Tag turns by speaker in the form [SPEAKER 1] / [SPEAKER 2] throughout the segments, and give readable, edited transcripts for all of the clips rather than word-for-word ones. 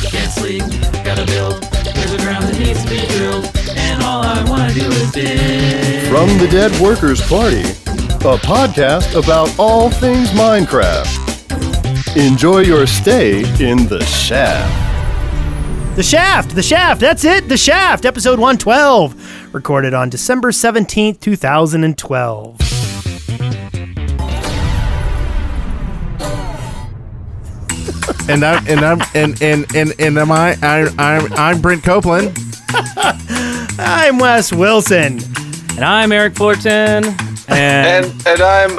[SPEAKER 1] can't sleep, gotta build. There's a ground that needs to be drilled, and all I wanna do is dig.
[SPEAKER 2] From the Dead Workers Party, a podcast about all things Minecraft. Enjoy your stay in the shaft.
[SPEAKER 3] The Shaft, that's it, The Shaft, episode 112, recorded on December 17th, 2012.
[SPEAKER 4] I'm Brent Copeland.
[SPEAKER 3] I'm Wes Wilson.
[SPEAKER 5] And I'm Eric Fullerton. And
[SPEAKER 6] I'm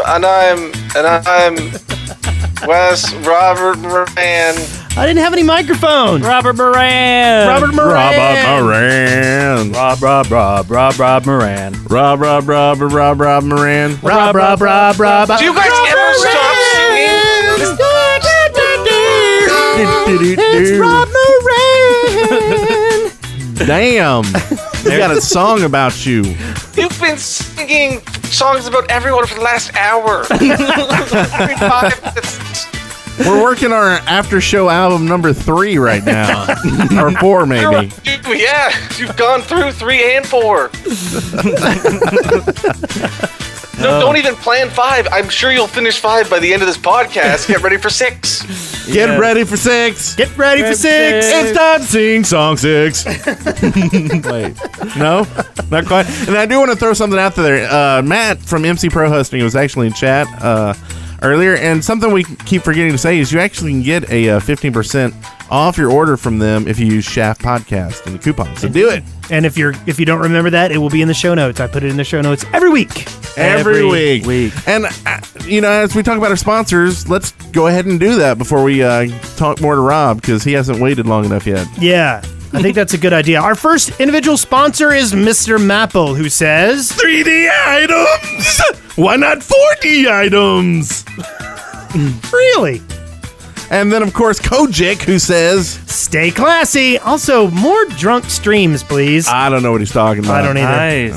[SPEAKER 6] Wes Robert Moran.
[SPEAKER 3] I didn't have any microphone.
[SPEAKER 5] Robert Moran.
[SPEAKER 3] Robert Moran.
[SPEAKER 5] Rob Moran.
[SPEAKER 4] Rob Moran.
[SPEAKER 6] Do you guys ever stop singing?
[SPEAKER 3] It's Rob Moran.
[SPEAKER 4] Damn. We got a song about you.
[SPEAKER 6] You've been singing songs about everyone for the last hour. Every 5 minutes.
[SPEAKER 4] We're working on our after show album number 3 right now. Or 4 maybe.
[SPEAKER 6] Yeah, you've gone through 3 and 4. No, don't even plan 5. I'm sure you'll finish 5 by the end of this podcast. Get ready for 6.
[SPEAKER 4] Get ready for 6.
[SPEAKER 3] Get ready for 6.
[SPEAKER 4] It's time to sing song 6. Wait, no, not quite. And I do want to throw something out there. Matt from MC Pro Hosting was actually in chat earlier, and something we keep forgetting to say is you actually can get a 15% off your order from them if you use Shaft Podcast in the coupon. So do it.
[SPEAKER 3] And if you don't remember that, it will be in the show notes. I put it in the show notes every week.
[SPEAKER 4] Every week. And, as we talk about our sponsors, let's go ahead and do that before we talk more to Rob, because he hasn't waited long enough yet.
[SPEAKER 3] Yeah, I think that's a good idea. Our first individual sponsor is Mr. Mapple, who says,
[SPEAKER 4] 3D items! Why not 4D items?
[SPEAKER 3] Really?
[SPEAKER 4] And then, of course, Kojik, who says,
[SPEAKER 3] stay classy. Also, more drunk streams, please.
[SPEAKER 4] I don't know what he's talking about.
[SPEAKER 3] I don't either.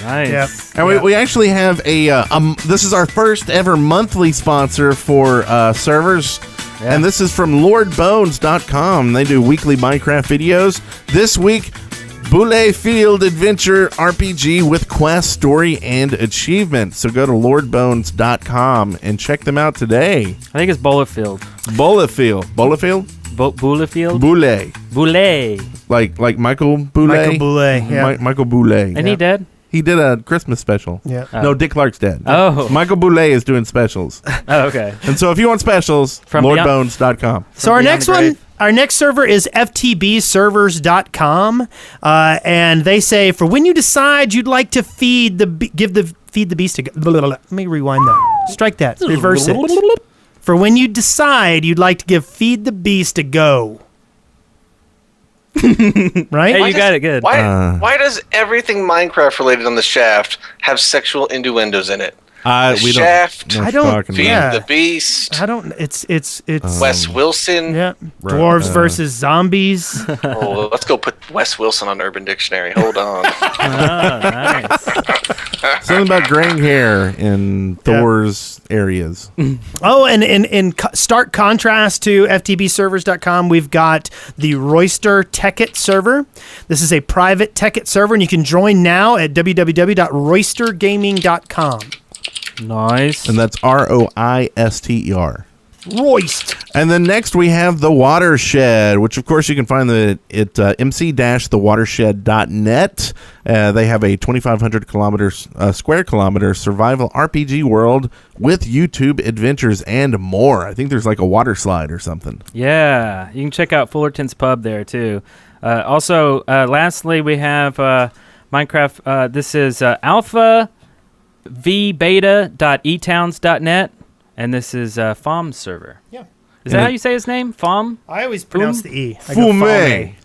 [SPEAKER 5] Nice.
[SPEAKER 3] Yep.
[SPEAKER 4] And we actually have this is our first ever monthly sponsor for servers. Yeah. And this is from LordBones.com. They do weekly Minecraft videos. This week, Boule Field Adventure RPG with quest, story, and achievement. So go to LordBones.com and check them out today.
[SPEAKER 5] I think it's Bolafield.
[SPEAKER 4] Bolafield.
[SPEAKER 5] Bolafield?
[SPEAKER 4] Boule. Like Michael Boule?
[SPEAKER 3] Michael Boule, yeah.
[SPEAKER 4] Michael Boule.
[SPEAKER 5] Ain't he dead?
[SPEAKER 4] He did a Christmas special.
[SPEAKER 3] Yeah.
[SPEAKER 4] No, Dick Clark's dead.
[SPEAKER 5] Oh.
[SPEAKER 4] Michael Boule is doing specials.
[SPEAKER 5] Oh, okay.
[SPEAKER 4] And so if you want specials,
[SPEAKER 5] From
[SPEAKER 4] LordBones.com.
[SPEAKER 3] So our next server is ftbservers.com, and they say, for when you decide you'd like to feed the beast a go. Let me rewind that. Strike that. Reverse it. For when you decide you'd like to give Feed the Beast a go. Right?
[SPEAKER 5] Hey, you got it good.
[SPEAKER 6] Why does everything Minecraft related on the Shaft have sexual innuendos in it?
[SPEAKER 4] We
[SPEAKER 6] Shaft.
[SPEAKER 3] I don't.
[SPEAKER 6] Feed the Beast.
[SPEAKER 3] I don't. It's
[SPEAKER 6] Wes Wilson.
[SPEAKER 3] Yeah. Dwarves versus zombies.
[SPEAKER 6] Oh, let's go put Wes Wilson on Urban Dictionary. Hold on.
[SPEAKER 5] Nice.
[SPEAKER 4] Something about graying hair in Thor's areas.
[SPEAKER 3] Oh, and in stark contrast to ftbservers.com, we've got the Royster Tekkit server. This is a private Tekkit server, and you can join now at www.roystergaming.com.
[SPEAKER 5] Nice.
[SPEAKER 4] And that's ROISTER.
[SPEAKER 3] Royst.
[SPEAKER 4] And then next we have The Watershed, which of course you can find at mc-thewatershed.net. They have a 2,500 square kilometer survival RPG world with YouTube adventures and more. I think there's like a water slide or something.
[SPEAKER 5] Yeah, you can check out Fullerton's Pub there too. Also, lastly, we have Minecraft. This is alpha vbeta.etowns.net, and this is FOM's server.
[SPEAKER 3] Yeah.
[SPEAKER 5] Is that how you say his name? FOM?
[SPEAKER 3] I always pronounce the E.
[SPEAKER 4] Fume.
[SPEAKER 5] And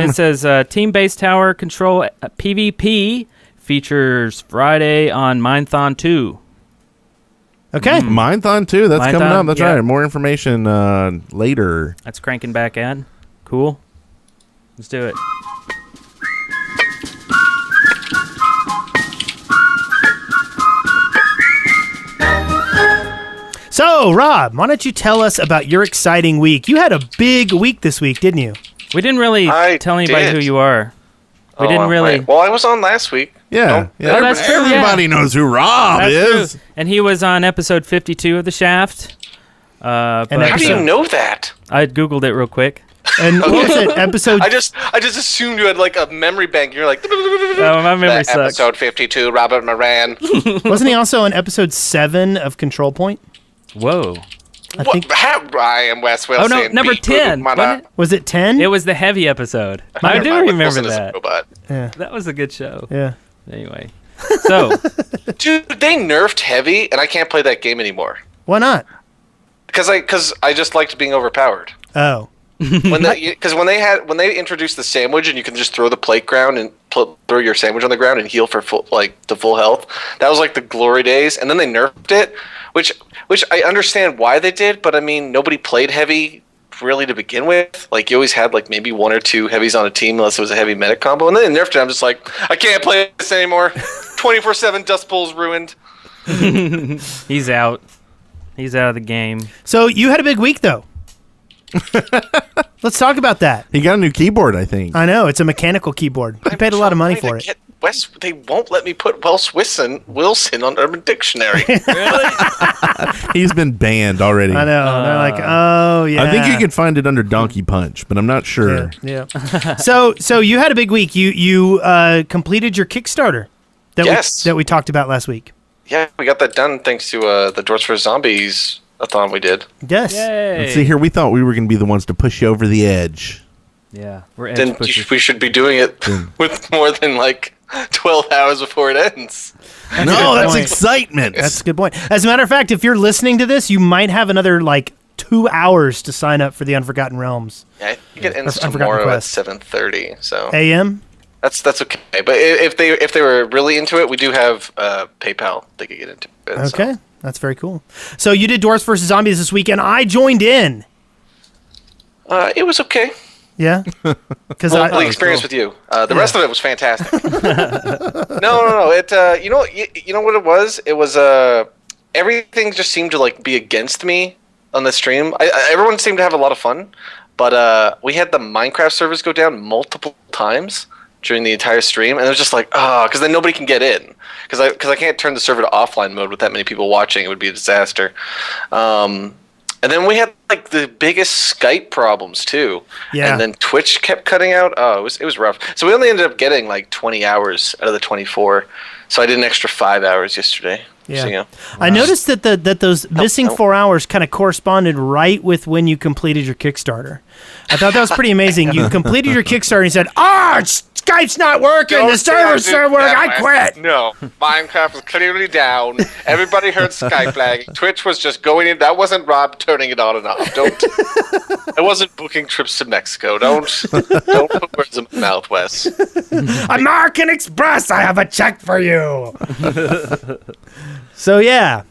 [SPEAKER 5] it says team-based tower control PvP features Friday on Minethon 2.
[SPEAKER 3] Okay.
[SPEAKER 4] Minethon 2, that's
[SPEAKER 5] Minethon,
[SPEAKER 4] coming up. That's
[SPEAKER 5] yeah.
[SPEAKER 4] right. More information later.
[SPEAKER 5] That's cranking back in. Cool. Let's do it.
[SPEAKER 3] So So, Rob, why don't you tell us about your exciting week? You had a big week this week, didn't you?
[SPEAKER 5] We didn't really tell anybody who you are. We didn't really.
[SPEAKER 6] Right. Well, I was on last week.
[SPEAKER 4] Yeah.
[SPEAKER 5] Oh, that's true,
[SPEAKER 4] Everybody knows who Rob
[SPEAKER 5] That's
[SPEAKER 4] is.
[SPEAKER 5] true. And he was on episode 52 of The Shaft. But
[SPEAKER 6] How do you know that?
[SPEAKER 5] I Googled it real quick.
[SPEAKER 3] And what was it? Episode...
[SPEAKER 6] I just assumed you had like a memory bank. You're like,
[SPEAKER 5] Oh, my memory sucks.
[SPEAKER 6] episode 52, Robert Moran.
[SPEAKER 3] Wasn't he also on episode 7 of Control Point?
[SPEAKER 5] Whoa.
[SPEAKER 3] I think...
[SPEAKER 6] I am Wes Wilson.
[SPEAKER 5] Oh, no, number 10. Wasn't it?
[SPEAKER 3] Was it 10?
[SPEAKER 5] It was the heavy episode. I do remember that.
[SPEAKER 3] Yeah.
[SPEAKER 5] That was a good show.
[SPEAKER 3] Yeah.
[SPEAKER 5] Anyway. So.
[SPEAKER 6] Dude, they nerfed heavy, and I can't play that game anymore.
[SPEAKER 3] Why not?
[SPEAKER 6] Because I just liked being overpowered.
[SPEAKER 3] Oh.
[SPEAKER 6] Because when they introduced the sandwich and you can just throw the plate ground and throw your sandwich on the ground and heal for full health, that was like the glory days. And then they nerfed it, which I understand why they did, but I mean nobody played heavy really to begin with. Like you always had like maybe 1 or 2 heavies on a team unless it was a heavy medic combo, and then they nerfed it. I'm just like, I can't play this anymore. 24/7 Dust Bowl's ruined.
[SPEAKER 5] He's out. He's out of the game.
[SPEAKER 3] So you had a big week though. Let's talk about that.
[SPEAKER 4] He got a new keyboard, I think.
[SPEAKER 3] I know, it's a mechanical keyboard. I paid a lot of money for it.
[SPEAKER 6] They won't let me put Welsh Wilson on Urban Dictionary.
[SPEAKER 4] He's been banned already.
[SPEAKER 3] I know. They're like, oh yeah.
[SPEAKER 4] I think you can find it under Donkey Punch, but I'm not sure.
[SPEAKER 3] Yeah. So you had a big week. You completed your Kickstarter. That we talked about last week.
[SPEAKER 6] Yeah, we got that done thanks to the Dwarves vs. Zombies a-thon we did.
[SPEAKER 3] Yes.
[SPEAKER 5] Yay.
[SPEAKER 4] Let's see here, we thought we were going to be the ones to push you over the edge.
[SPEAKER 5] Yeah. We're edge
[SPEAKER 6] Then
[SPEAKER 5] pushers.
[SPEAKER 6] we should be doing it with more than like 12 hours before it ends.
[SPEAKER 4] No, that's
[SPEAKER 3] point.
[SPEAKER 4] excitement.
[SPEAKER 3] That's a good point. As a matter of fact, if you're listening to this, you might have another like 2 hours to sign up for the Unforgotten Realms.
[SPEAKER 6] Yeah, I think it ends
[SPEAKER 3] Unforgotten
[SPEAKER 6] tomorrow
[SPEAKER 3] Quest.
[SPEAKER 6] at 7:30. So
[SPEAKER 3] AM?
[SPEAKER 6] that's okay. But if they were really into it, we do have PayPal they could get into it.
[SPEAKER 3] Okay. That's very cool. So you did Dwarves vs. Zombies this week, and I joined in.
[SPEAKER 6] It was okay.
[SPEAKER 3] Yeah? Because
[SPEAKER 6] The experience with you. The rest of it was fantastic. No. It you know what it was? It was everything just seemed to like be against me on the stream. Everyone seemed to have a lot of fun, but we had the Minecraft servers go down multiple times during the entire stream, and it was just like, because then nobody can get in. Because I can't turn the server to offline mode with that many people watching. It would be a disaster. And then we had like the biggest Skype problems too.
[SPEAKER 3] Yeah.
[SPEAKER 6] And then Twitch kept cutting out. Oh, it was rough. So we only ended up getting like 20 hours out of the 24. So I did an extra 5 hours yesterday.
[SPEAKER 3] Yeah.
[SPEAKER 6] So, you know.
[SPEAKER 3] I noticed that those missing 4 hours kind of corresponded right with when you completed your Kickstarter. I thought that was pretty amazing. You completed your Kickstarter and you said, Skype's not working. The servers aren't working. I quit.
[SPEAKER 6] No, Minecraft was clearly down. Everybody heard Skype lagging. Twitch was just going in. That wasn't Rob turning it on and off. I wasn't booking trips to Mexico. Don't put words in my mouth, Wes.
[SPEAKER 3] American Express, I have a check for you. So, yeah.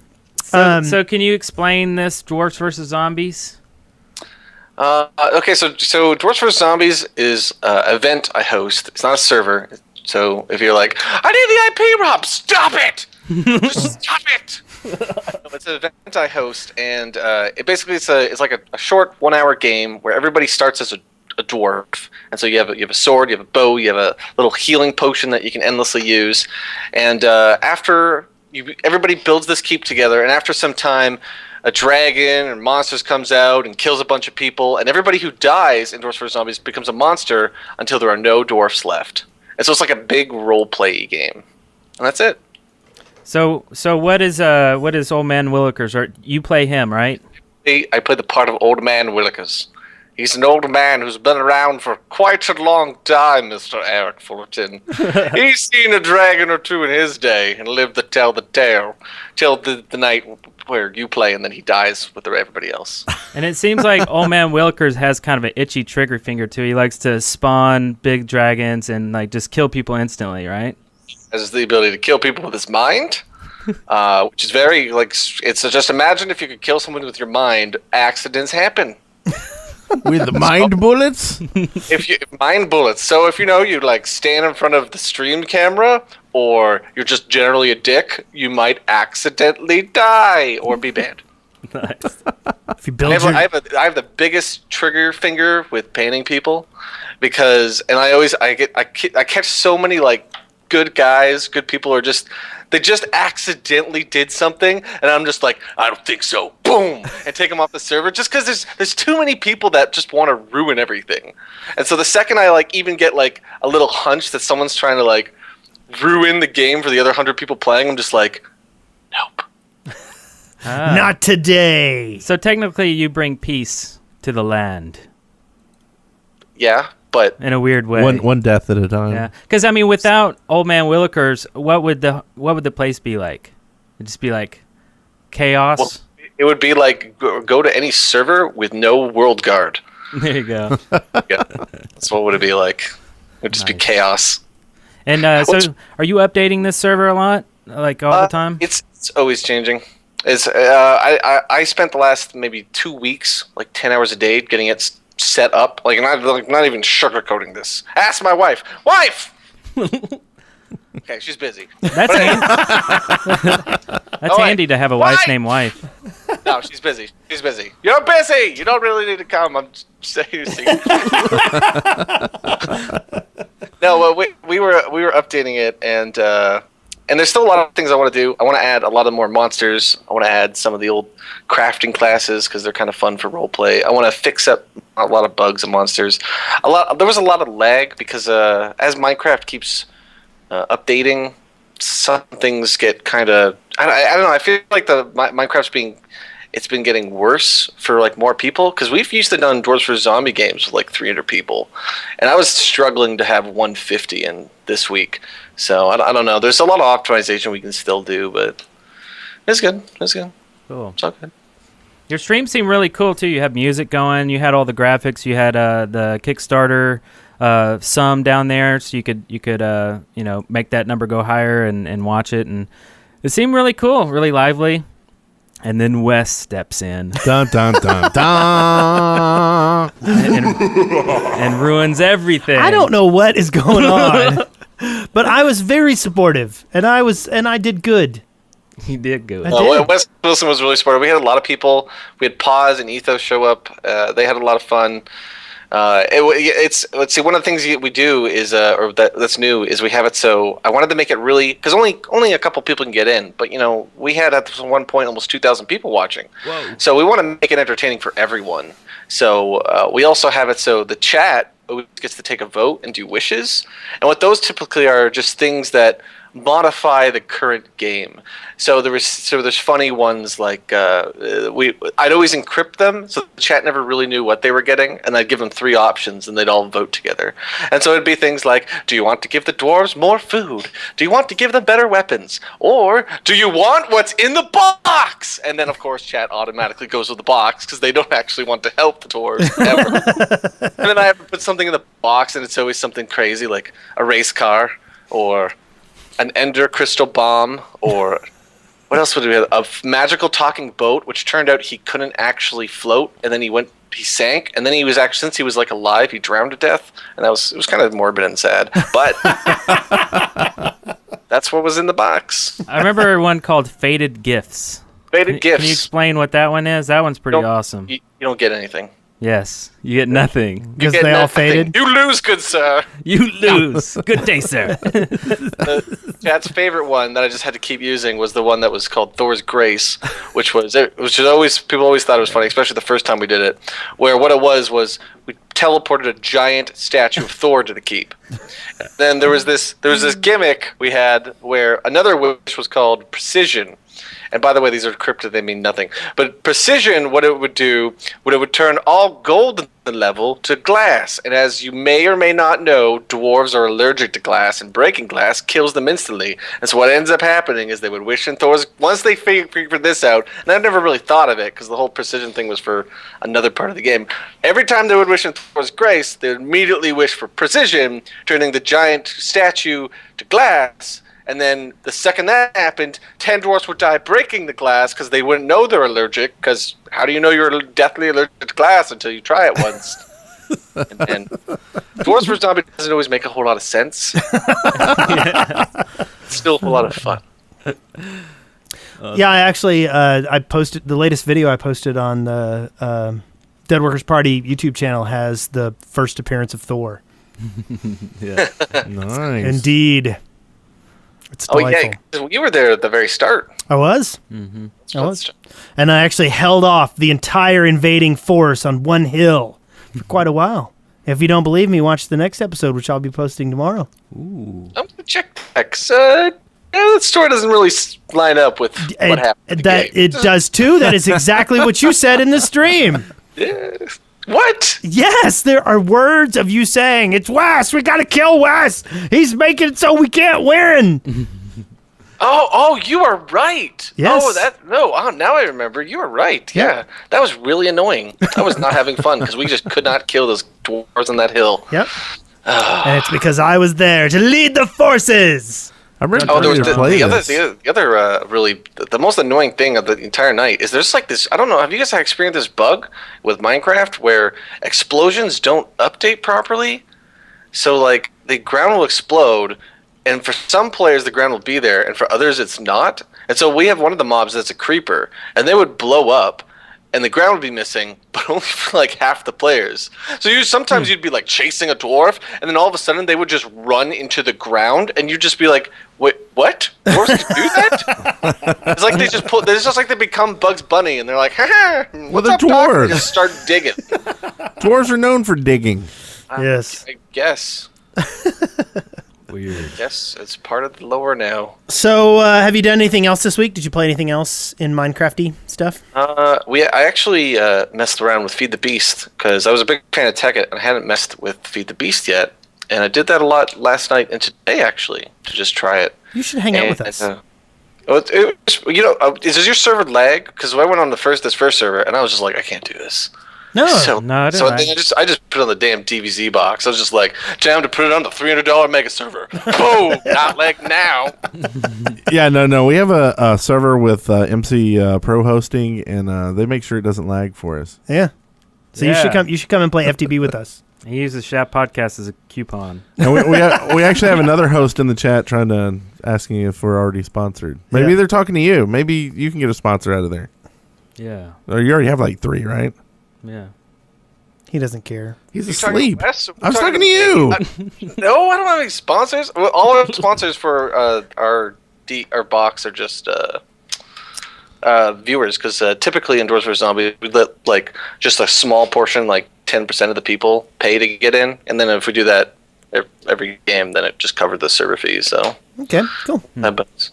[SPEAKER 5] So can you explain this Dwarves vs. Zombies?
[SPEAKER 6] Okay, so Dwarves vs. Zombies is an event I host. It's not a server. So if you're like, I need the IP, Rob, stop it! Just stop it! No, it's an event I host, and it basically it's like a short 1 hour game where everybody starts as a dwarf, and so you have a sword, you have a bow, you have a little healing potion that you can endlessly use, and everybody builds this keep together, and after some time, a dragon or monsters comes out and kills a bunch of people, and everybody who dies in Dwarves vs. Zombies becomes a monster until there are no dwarfs left. And so it's like a big role-play game, and that's it.
[SPEAKER 5] So what is Old Man Willikers? Or you play him, right?
[SPEAKER 6] I play the part of Old Man Willikers. He's an old man who's been around for quite a long time, Mr. Eric Fullerton. He's seen a dragon or two in his day and lived to tell the tale till the night where you play, and then he dies with everybody else.
[SPEAKER 5] And it seems like Old Man Willikers has kind of an itchy trigger finger too. He likes to spawn big dragons and like just kill people instantly, right?
[SPEAKER 6] Has the ability to kill people with his mind, which is very like it's just imagine if you could kill someone with your mind. Accidents happen.
[SPEAKER 4] With the mind bullets?
[SPEAKER 6] Mind bullets. So if you like stand in front of the stream camera, or you're just generally a dick, you might accidentally die or be banned.
[SPEAKER 5] Nice.
[SPEAKER 3] If you build
[SPEAKER 6] I have the biggest trigger finger with painting people, because I catch so many like good guys, good people are just they just accidentally did something, and I'm just like, I don't think so, boom, and take them off the server just because there's too many people that just want to ruin everything, and so the second I like even get like a little hunch that someone's trying to like ruin the game for the other 100 people playing, I'm just like, nope.
[SPEAKER 3] Not today.
[SPEAKER 5] So technically, you bring peace to the land
[SPEAKER 6] Yeah, but
[SPEAKER 5] in a weird way.
[SPEAKER 4] One death at a time.
[SPEAKER 5] Yeah, because I mean, without Old Man Willikers, what would the place be like? It'd just be like chaos.
[SPEAKER 6] well, it would be like go to any server with no world guard.
[SPEAKER 5] There you go.
[SPEAKER 6] Yeah, that's what would it be like. It would just be chaos.
[SPEAKER 5] And so, are you updating this server a lot, like all the time?
[SPEAKER 6] It's always changing. I spent the last maybe 2 weeks, like 10 hours a day, getting it set up. Like not even sugarcoating this. Ask my wife. Wife. Okay, she's busy.
[SPEAKER 5] That's handy to have a wife named Wife.
[SPEAKER 6] No, she's busy. She's busy. You're busy. You don't really need to come. I'm saying. No, well, we were updating it, and there's still a lot of things I want to do. I want to add a lot of more monsters. I want to add some of the old crafting classes because they're kind of fun for roleplay. I want to fix up a lot of bugs and monsters. There was a lot of lag because as Minecraft keeps updating, some things get kind of I don't know. I feel like Minecraft's been getting worse for like more people because we've used to done Dwarves vs Zombie games with like 300 people, and I was struggling to have 150 in this week. So I don't know. There's a lot of optimization we can still do, but it's good. It's good.
[SPEAKER 5] Cool.
[SPEAKER 6] It's all good.
[SPEAKER 5] Your stream seemed really cool too. You had music going. You had all the graphics. You had the Kickstarter sum down there, so you could make that number go higher and watch it, and it seemed really cool, really lively. And then Wes steps in.
[SPEAKER 4] Dun, dun, dun, dun.
[SPEAKER 5] and ruins everything.
[SPEAKER 3] I don't know what is going on, but I was very supportive, and I did good.
[SPEAKER 5] He did good.
[SPEAKER 6] Wes Wilson was really supportive. We had a lot of people. We had Paz and Ethos show up. They had a lot of fun. Let's see. One of the things we do is, that's new, is we have it so I wanted to make it really because only a couple people can get in, but we had at one point almost 2,000 people watching. Whoa. So we want to make it entertaining for everyone. So we also have it so the chat gets to take a vote and do wishes, and what those typically are just things that modify the current game. So there's funny ones like I'd always encrypt them so the chat never really knew what they were getting, and I'd give them 3 options and they'd all vote together. And so it'd be things like, do you want to give the dwarves more food? Do you want to give them better weapons? Or do you want what's in the box? And then of course chat automatically goes with the box because they don't actually want to help the dwarves ever. And then I have to put something in the box, and it's always something crazy like a race car or an ender crystal bomb, or what else would we have? A magical talking boat, which turned out he couldn't actually float, and then he sank, and then he was actually, since he was like alive, he drowned to death, and it was kind of morbid and sad. But that's what was in the box.
[SPEAKER 5] I remember one called Faded Gifts.
[SPEAKER 6] Faded Gifts.
[SPEAKER 5] Can you explain what that one is? That one's pretty awesome.
[SPEAKER 6] You don't get anything.
[SPEAKER 5] Yes, you get nothing.
[SPEAKER 3] Because they all faded?
[SPEAKER 6] You lose, good sir.
[SPEAKER 5] You lose. Good day, sir.
[SPEAKER 6] The chat's favorite one that I just had to keep using was the one that was called Thor's Grace, which always people always thought it was funny, especially the first time we did it, where what it was we teleported a giant statue of Thor to the keep. Then there was this gimmick we had where another wish was called Precision. And by the way, these are cryptic, they mean nothing. But Precision, what it would turn all gold in the level to glass. And as you may or may not know, dwarves are allergic to glass, and breaking glass kills them instantly. And so what ends up happening is they would wish in Thor's, once they figured this out, and I never really thought of it because the whole Precision thing was for another part of the game. Every time they would wish in Thor's Grace, they would immediately wish for Precision, turning the giant statue to glass. And then the second that happened, 10 dwarves would die breaking the glass because they wouldn't know they're allergic. Because how do you know you're deathly allergic to glass until you try it once? and Dwarves vs. Zombie doesn't always make a whole lot of sense. It's still a lot of fun.
[SPEAKER 3] Yeah, I actually I posted the latest video I posted on the Dead Workers Party YouTube channel has the first appearance of Thor.
[SPEAKER 5] Yeah.
[SPEAKER 4] Nice.
[SPEAKER 3] Indeed. It's delightful.
[SPEAKER 6] Yeah, you were there at the very start.
[SPEAKER 3] I was.
[SPEAKER 5] Mm-hmm.
[SPEAKER 3] I was. And I actually held off the entire invading force on one hill for quite a while. If you don't believe me, watch the next episode, which I'll be posting tomorrow.
[SPEAKER 5] Ooh.
[SPEAKER 6] I'm gonna check that. 'Cause, the story doesn't really line up with what happened. in the game.
[SPEAKER 3] It does too. That is exactly what you said in the stream.
[SPEAKER 6] Yeah. What?
[SPEAKER 3] Yes, there are words of you saying, it's Wes, we gotta kill Wes. He's making it so we can't win.
[SPEAKER 6] Oh, you are right.
[SPEAKER 3] Yes.
[SPEAKER 6] Now I remember. You were right. Yeah. That was really annoying. I was not having fun because we just could not kill those dwarves on that hill.
[SPEAKER 3] Yep. And it's because I was there to lead the forces.
[SPEAKER 4] I remember
[SPEAKER 6] Oh, there was
[SPEAKER 4] the
[SPEAKER 6] the other really the most annoying thing of the entire night is there's like this. I don't know. Have you guys experienced this bug with Minecraft where explosions don't update properly? So like the ground will explode, and for some players the ground will be there, and for others it's not. And so we have one of the mobs that's a creeper, and they would blow up, and the ground would be missing, but only for like half the players. So sometimes you'd be like chasing a dwarf, and then all of a sudden they would just run into the ground, and you'd just be like, "Wait, what? Dwarves can do that?" It's like they just pull. It's just like they become Bugs Bunny, and they're like, "Ha
[SPEAKER 4] Well, they're dwarves.
[SPEAKER 6] Just start digging.
[SPEAKER 4] Dwarves are known for digging.
[SPEAKER 3] Yes.
[SPEAKER 6] I guess.
[SPEAKER 5] Weird.
[SPEAKER 6] Yes, it's part of the lore now.
[SPEAKER 3] So, have you done anything else this week? Did you play anything else in Minecrafty stuff?
[SPEAKER 6] I actually messed around with Feed the Beast because I was a big fan of Tekkit and I hadn't messed with Feed the Beast yet, and I did that a lot last night and today actually to just try it.
[SPEAKER 3] You should hang out with us.
[SPEAKER 6] Does your server lag? Because I went on this first server and I was just like, I can't do this.
[SPEAKER 3] No.
[SPEAKER 5] No, it
[SPEAKER 6] So
[SPEAKER 5] didn't.
[SPEAKER 6] then I just put it on the damn DVZ box. I was just like, time to put it on the $300 mega server. Boom! Not lag now.
[SPEAKER 4] Yeah, no. We have a server with MC Pro hosting, and they make sure it doesn't lag for us.
[SPEAKER 3] Yeah. So
[SPEAKER 5] Yeah.
[SPEAKER 3] you should come and play FTB with us.
[SPEAKER 5] He uses Shap Podcast as a coupon.
[SPEAKER 4] And we actually have another host in the chat asking if we're already sponsored. Maybe
[SPEAKER 3] Yeah.
[SPEAKER 4] they're talking to you. Maybe you can get a sponsor out of there.
[SPEAKER 5] Yeah.
[SPEAKER 4] Or you already have like 3, right?
[SPEAKER 5] Yeah.
[SPEAKER 3] He doesn't care.
[SPEAKER 4] He's
[SPEAKER 6] You talking
[SPEAKER 4] asleep.
[SPEAKER 6] to Wes?
[SPEAKER 4] I was talking to you.
[SPEAKER 6] No, I don't have any sponsors. Well, all our sponsors for our box are just viewers, because typically in Dwarves vs. Zombies we let like just a small portion, like 10% of the people, pay to get in, and then if we do that every game, then it just covered the server fees. So
[SPEAKER 3] Okay, cool.
[SPEAKER 6] that bugs.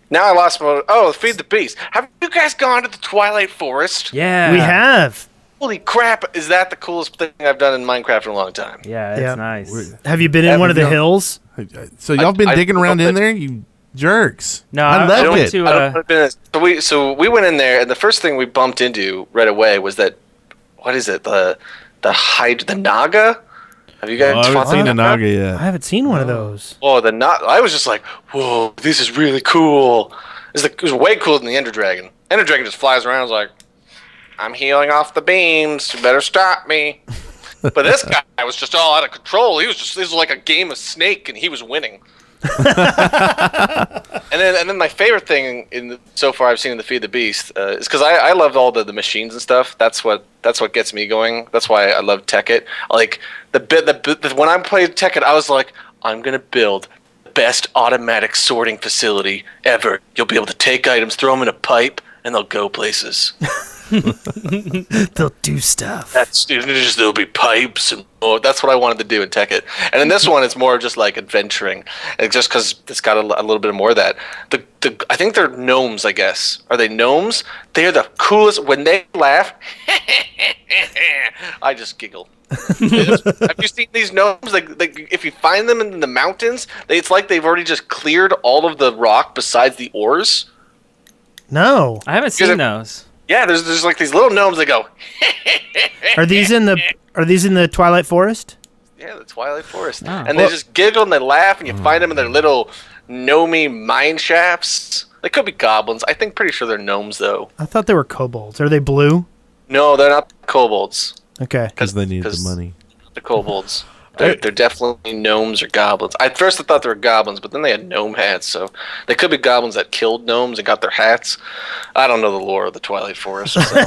[SPEAKER 6] Now I lost my. Oh, Feed the Beast. Have you guys gone to the Twilight Forest?
[SPEAKER 5] Yeah.
[SPEAKER 3] We have.
[SPEAKER 6] Holy crap! Is that the coolest thing I've done in Minecraft in a long time?
[SPEAKER 5] Yeah, it's
[SPEAKER 3] Yeah.
[SPEAKER 5] nice.
[SPEAKER 3] Have you been in one of the
[SPEAKER 4] you-
[SPEAKER 3] hills?
[SPEAKER 4] So y'all been
[SPEAKER 6] I
[SPEAKER 4] digging around
[SPEAKER 6] don't
[SPEAKER 4] in there, you jerks.
[SPEAKER 5] No,
[SPEAKER 4] I
[SPEAKER 5] I
[SPEAKER 4] love
[SPEAKER 5] went
[SPEAKER 4] it.
[SPEAKER 5] to.
[SPEAKER 6] I don't so we went in there, and the first thing we bumped into right away was that, what is it, the Naga? Have you guys
[SPEAKER 4] I haven't
[SPEAKER 6] fought
[SPEAKER 4] seen
[SPEAKER 6] the
[SPEAKER 4] a Naga
[SPEAKER 3] I
[SPEAKER 4] yet.
[SPEAKER 3] haven't seen one of those.
[SPEAKER 6] Oh, the Naga! I was just like, whoa, this is really cool. It was way cooler than the Ender Dragon. Ender Dragon just flies around and is like, I'm healing off the beams. You better stop me. But this guy was just all out of control. This was like a game of Snake, and he was winning. and then my favorite thing so far I've seen in the Feed the Beast is because I loved all the machines and stuff. That's what gets me going. That's why I love Tekkit. Like when I played Tekkit, I was like, I'm gonna build the best automatic sorting facility ever. You'll be able to take items, throw them in a pipe, and they'll go places.
[SPEAKER 3] They'll do stuff.
[SPEAKER 6] There'll be pipes, and that's what I wanted to do in Tekkit. And in this one, it's more just like adventuring, and just because it's got a little bit more of that. I think they're gnomes. I guess, are they gnomes? They are the coolest. When they laugh, I just giggle. Have you seen these gnomes? Like if you find them in the mountains, it's like they've already just cleared all of the rock besides the ores.
[SPEAKER 3] No.
[SPEAKER 5] I haven't seen those.
[SPEAKER 6] Yeah, there's like these little gnomes that go.
[SPEAKER 3] Are these in the Twilight Forest?
[SPEAKER 6] Yeah, the Twilight Forest.
[SPEAKER 5] Oh.
[SPEAKER 6] And they just giggle and they laugh, and you find them in their little gnomey mine shafts. They could be goblins. Pretty sure they're gnomes, though.
[SPEAKER 3] I thought they were kobolds. Are they blue?
[SPEAKER 6] No, they're not kobolds.
[SPEAKER 3] Okay.
[SPEAKER 4] Because they need the money.
[SPEAKER 6] The kobolds. They're definitely gnomes or goblins. At first I thought they were goblins, but then they had gnome hats, so they could be goblins that killed gnomes and got their hats. I don't know the lore of the Twilight Forest. So.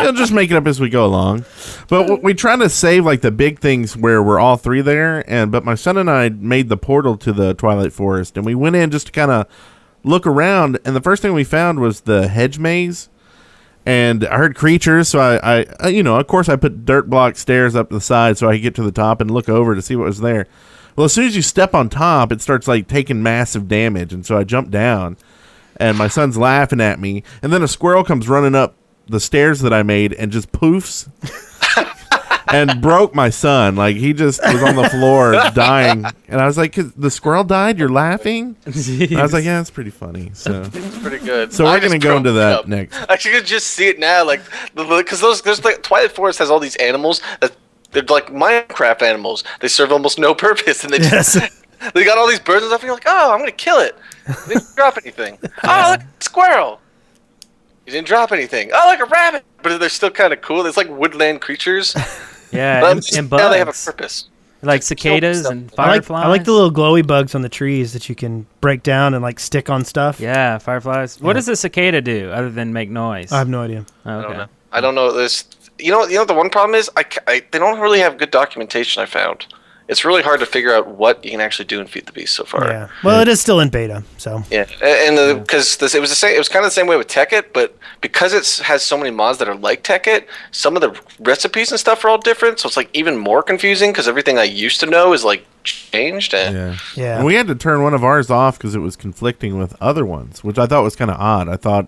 [SPEAKER 4] We'll just make it up as we go along. But we try to save like the big things where we're all three there. But my son and I made the portal to the Twilight Forest, and we went in just to kind of look around. And the first thing we found was the Hedge Maze. And I heard creatures, so I of course I put dirt block stairs up the side so I could get to the top and look over to see what was there. Well, as soon as you step on top, it starts like taking massive damage, and so I jumped down, and my son's laughing at me, and then a squirrel comes running up the stairs that I made and just poofs and broke my son. Like, he just was on the floor dying, and I was like, "The squirrel died? You're laughing?" And I was like, "Yeah, it's pretty funny." So
[SPEAKER 6] It's pretty good.
[SPEAKER 4] So we're gonna go into that next.
[SPEAKER 6] I could just see it now, like because there's like Twilight Forest has all these animals that they're like Minecraft animals. They serve almost no purpose, and they just, they got all these birds and stuff. And you're like, oh, I'm gonna kill it. They didn't drop anything. Oh, look, a squirrel. You didn't drop anything. Oh, like a rabbit. But they're still kind of cool. It's like woodland creatures.
[SPEAKER 5] Yeah,
[SPEAKER 6] But
[SPEAKER 5] and
[SPEAKER 6] now they have a
[SPEAKER 5] bugs.
[SPEAKER 6] purpose.
[SPEAKER 5] Like cicadas and
[SPEAKER 3] I
[SPEAKER 5] fireflies.
[SPEAKER 3] like the little glowy bugs on the trees that you can break down and like stick on stuff.
[SPEAKER 5] Yeah, fireflies. What does a cicada do other than make noise?
[SPEAKER 3] I have no idea.
[SPEAKER 5] Oh,
[SPEAKER 6] I
[SPEAKER 5] okay.
[SPEAKER 6] don't know. I don't know this. You know the one problem is they don't really have good documentation. I found it's really hard to figure out what you can actually do in Feed the Beast so far.
[SPEAKER 3] Yeah. Well, it is still in beta, so.
[SPEAKER 6] Yeah, and because it was the same. It was kind of the same way with Tekkit, but because it has so many mods that are like Tekkit, some of the recipes and stuff are all different. So it's like even more confusing because everything I used to know is like changed. And
[SPEAKER 3] Yeah.
[SPEAKER 4] And we had to turn one of ours off because it was conflicting with other ones, which I thought was kind of odd. I thought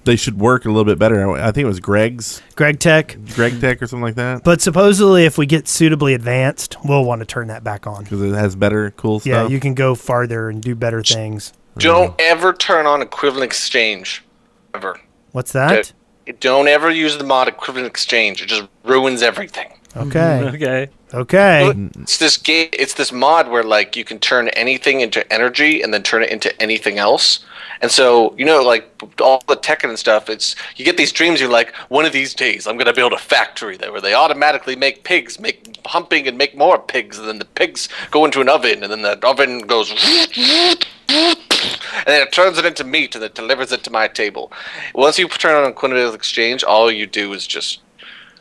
[SPEAKER 4] they should work a little bit better. I think it was Greg Tech or something like that.
[SPEAKER 3] But supposedly, if we get suitably advanced, we'll want to turn that back on.
[SPEAKER 4] Because it has better cool stuff.
[SPEAKER 3] Yeah, you can go farther and do better things.
[SPEAKER 6] don't ever turn on Equivalent Exchange, ever.
[SPEAKER 3] What's that?
[SPEAKER 6] Don't ever use the mod Equivalent Exchange. It just ruins everything.
[SPEAKER 3] Okay.
[SPEAKER 5] Okay.
[SPEAKER 3] Okay.
[SPEAKER 6] It's this game. It's this mod where like you can turn anything into energy and then turn it into anything else. And so like all the Tekken and stuff. It's you get these dreams. You're like, one of these days I'm gonna build a factory there where they automatically make pigs, make humping and make more pigs, and then the pigs go into an oven, and then the oven goes, and then it turns it into meat, and it delivers it to my table. Once you turn on Equivalent Exchange, all you do is just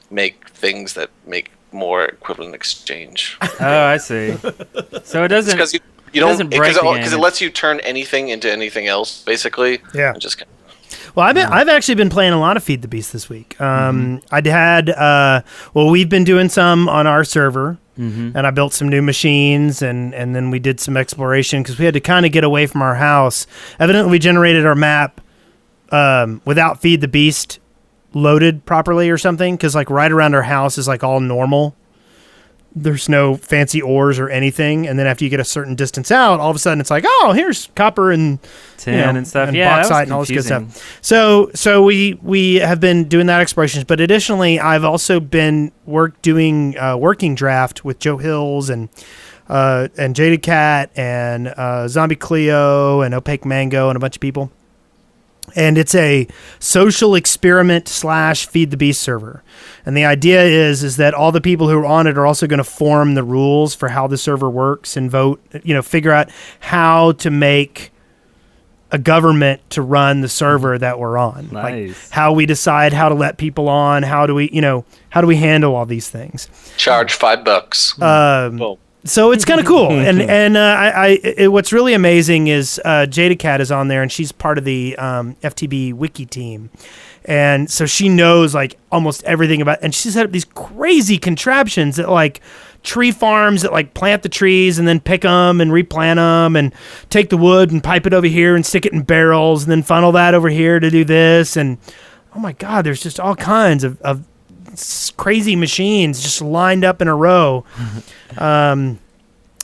[SPEAKER 6] make things that make more Equivalent Exchange.
[SPEAKER 5] Oh, I see. So it doesn't.
[SPEAKER 6] Because you
[SPEAKER 5] doesn't
[SPEAKER 6] don't
[SPEAKER 5] break the game.
[SPEAKER 6] because it lets you turn anything into anything else, basically.
[SPEAKER 3] Yeah.
[SPEAKER 6] And just
[SPEAKER 3] Well, I've actually been playing a lot of Feed the Beast this week. I'd had we've been doing some on our server, and I built some new machines, and then we did some exploration because we had to kind of get away from our house. Evidently, we generated our map without Feed the Beast loaded properly or something, because like right around our house is like all normal. There's no fancy ores or anything, and then after you get a certain distance out, all of a sudden it's like, oh, here's copper and
[SPEAKER 5] tin and stuff,
[SPEAKER 3] and
[SPEAKER 5] yeah, that was
[SPEAKER 3] bauxite and all this good
[SPEAKER 5] confusing.
[SPEAKER 3] stuff. So we have been doing that explorations, but additionally, I've also been doing working draft with Joe Hills and Jaded Cat and Zombie Cleo and Opaque Mango and a bunch of people. And it's a social experiment / Feed the Beast server. And the idea is that all the people who are on it are also going to form the rules for how the server works and vote, figure out how to make a government to run the server that we're on.
[SPEAKER 5] Nice.
[SPEAKER 3] Like how we decide how to let people on, how do we handle all these things.
[SPEAKER 6] charge $5. Boom.
[SPEAKER 3] So it's kind of cool, and what's really amazing is Jada Cat is on there, and she's part of the FTB Wiki team, and so she knows like almost everything about. And she's set up these crazy contraptions that like tree farms that like plant the trees and then pick them and replant them and take the wood and pipe it over here and stick it in barrels and then funnel that over here to do this. And oh my God, there's just all kinds of crazy machines just lined up in a row.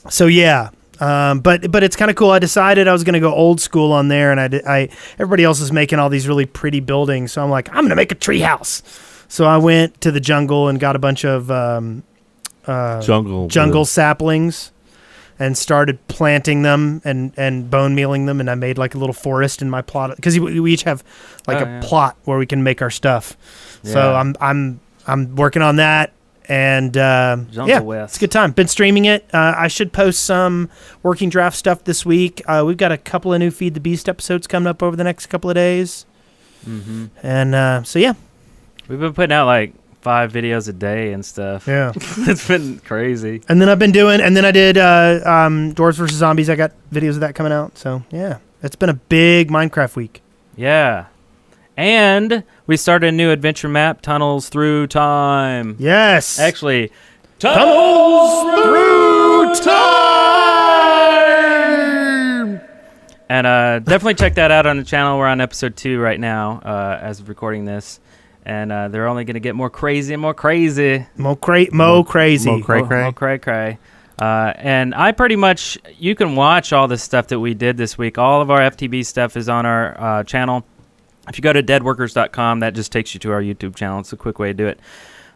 [SPEAKER 3] So yeah, but it's kind of cool. I decided I was going to go old school on there, and everybody else is making all these really pretty buildings. So I'm like, I'm going to make a tree house. So I went to the jungle and got a bunch of jungle saplings and started planting them and bone mealing them, and I made like a little forest in my plot because we each have like plot where we can make our stuff.
[SPEAKER 5] Yeah.
[SPEAKER 3] So I'm working on that, And
[SPEAKER 5] Wes.
[SPEAKER 3] it's a good time. Been streaming it. I should post some working draft stuff this week. We've got a couple of new Feed the Beast episodes coming up over the next couple of days.
[SPEAKER 5] Mm-hmm.
[SPEAKER 3] And so yeah,
[SPEAKER 5] we've been putting out like 5 videos a day and stuff.
[SPEAKER 3] Yeah,
[SPEAKER 5] it's been crazy.
[SPEAKER 3] And then I did Dwarves vs. Zombies. I got videos of that coming out. So yeah, it's been a big Minecraft week.
[SPEAKER 5] Yeah. And we started a new adventure map, Tunnels Through Time.
[SPEAKER 3] Yes.
[SPEAKER 5] Actually,
[SPEAKER 3] Tunnels Through Time!
[SPEAKER 5] And definitely check that out on the channel. We're on episode 2 right now as of recording this. And they're only going to get more crazy and more crazy.
[SPEAKER 3] More crazy.
[SPEAKER 5] More cray. And I pretty much, you can watch all the stuff that we did this week. All of our FTB stuff is on our channel. If you go to deadworkers.com, that just takes you to our YouTube channel. It's a quick way to do it.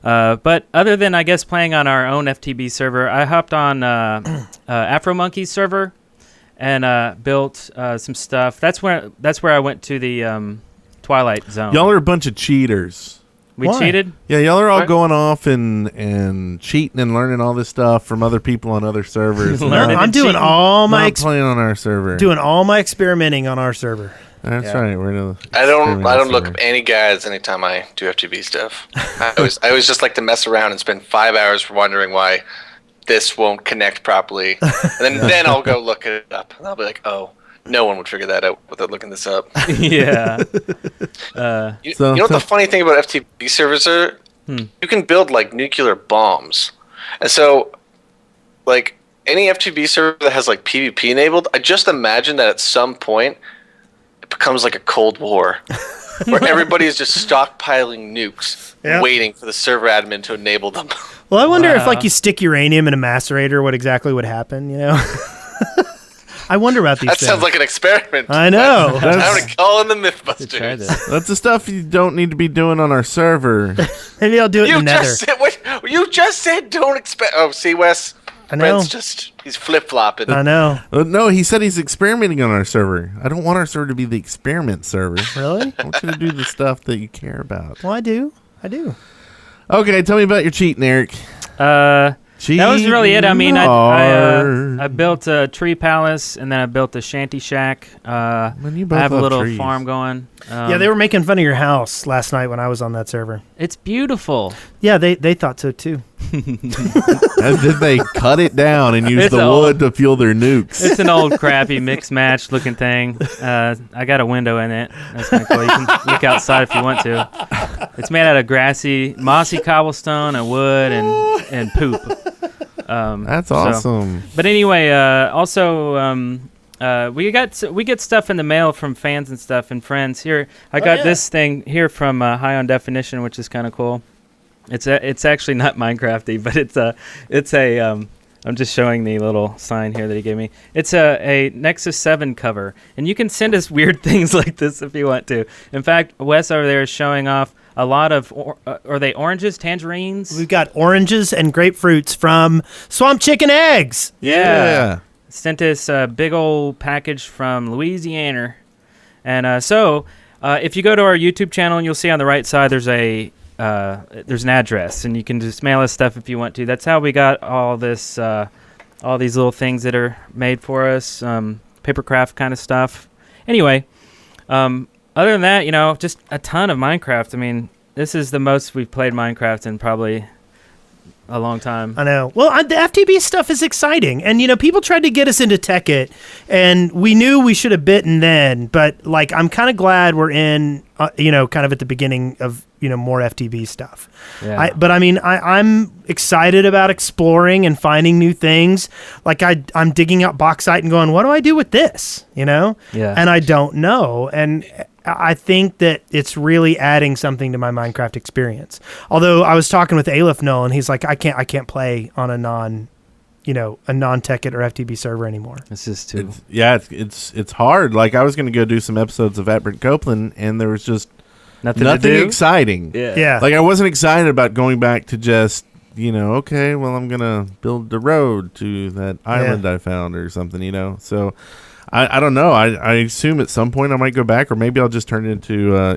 [SPEAKER 5] But other than, I guess, playing on our own FTB server, I hopped on Afro Monkey's server and built some stuff. That's where I went to the Twilight Zone.
[SPEAKER 4] Y'all are a bunch of cheaters.
[SPEAKER 5] We
[SPEAKER 3] Why?
[SPEAKER 5] cheated?
[SPEAKER 4] Yeah, y'all are all going off and cheating and learning all this stuff from other people on other servers.
[SPEAKER 5] Learning
[SPEAKER 3] I'm doing
[SPEAKER 5] cheating.
[SPEAKER 3] all my
[SPEAKER 4] not playing on our server.
[SPEAKER 3] doing all my experimenting on our server.
[SPEAKER 4] That's right. We're in
[SPEAKER 6] I don't look up any guides anytime I do FTB stuff. I always just like to mess around and spend 5 hours wondering why this won't connect properly, and then I'll go look it up, and I'll be like, oh, no one would figure that out without looking this up.
[SPEAKER 5] Yeah.
[SPEAKER 6] You know what the funny thing about FTB servers are? You can build like nuclear bombs, and so like any FTB server that has like PvP enabled, I just imagine that at some point it becomes like a Cold War, where everybody is just stockpiling nukes, waiting for the server admin to enable them.
[SPEAKER 3] Well, I wonder if like you stick uranium in a macerator, what exactly would happen, you know? I wonder about these
[SPEAKER 6] That
[SPEAKER 3] things.
[SPEAKER 6] sounds like an experiment.
[SPEAKER 3] I know.
[SPEAKER 6] I'm to call in the Mythbusters.
[SPEAKER 4] That's the stuff you don't need to be doing on our server.
[SPEAKER 3] Maybe I'll do it in the nether.
[SPEAKER 6] You just said don't expect. Oh, see, Wes.
[SPEAKER 3] I know.
[SPEAKER 6] He's flip flopping.
[SPEAKER 3] I know.
[SPEAKER 4] No, he said he's experimenting on our server. I don't want our server to be the experiment server.
[SPEAKER 3] Really?
[SPEAKER 4] I want you to do the stuff that you care about.
[SPEAKER 3] Well, I do.
[SPEAKER 4] Okay, tell me about your cheating, Eric.
[SPEAKER 5] That was really it. I mean, I built a tree palace, and then I built a shanty shack. I have a little farm going.
[SPEAKER 3] Yeah, they were making fun of your house last night when I was on that server.
[SPEAKER 5] It's beautiful.
[SPEAKER 3] Yeah, they thought so too.
[SPEAKER 4] As did they cut it down and use the wood to fuel their nukes.
[SPEAKER 5] It's an old crappy mixed match looking thing. I got a window in it. That's kind of cool. You can look outside if you want to. It's made out of mossy cobblestone and wood and poop.
[SPEAKER 4] That's awesome.
[SPEAKER 5] But anyway, also we get stuff in the mail from fans and stuff and friends. Here, I got this thing here from High on Definition, which is kind of cool. It's actually not Minecrafty, but it's a I'm just showing the little sign here that he gave me. It's a Nexus 7 cover, and you can send us weird things like this if you want to. In fact, Wes over there is showing off a lot of are they oranges, tangerines?
[SPEAKER 3] We've got oranges and grapefruits from Swamp Chicken Eggs.
[SPEAKER 4] Yeah.
[SPEAKER 5] Sent us a big old package from Louisiana. And so if you go to our YouTube channel, and you'll see on the right side there's an address, and you can just mail us stuff if you want to. That's how we got all this, all these little things that are made for us, papercraft kind of stuff. Anyway, other than that, just a ton of Minecraft. I mean, this is the most we've played Minecraft in probably a long time.
[SPEAKER 3] I know. Well, the FTB stuff is exciting. And, people tried to get us into Tekkit, and we knew we should have bitten then. But, I'm kind of glad we're in, kind of at the beginning of, more FTB stuff.
[SPEAKER 5] Yeah.
[SPEAKER 3] I'm excited about exploring and finding new things. I'm digging up bauxite and going, what do I do with this?
[SPEAKER 5] Yeah.
[SPEAKER 3] And I don't know. And I think that it's really adding something to my Minecraft experience. Although I was talking with Aleph Null, and he's like, I can't play on a non-Tekkit or FTB server anymore.
[SPEAKER 5] It's just too.
[SPEAKER 4] It's hard. I was going to go do some episodes of Brent Copeland, and there was just nothing exciting.
[SPEAKER 3] Yeah.
[SPEAKER 4] I wasn't excited about going back to just, okay, well, I'm going to build the road to that island I found or something, So I don't know. I assume at some point I might go back, or maybe I'll just turn it into,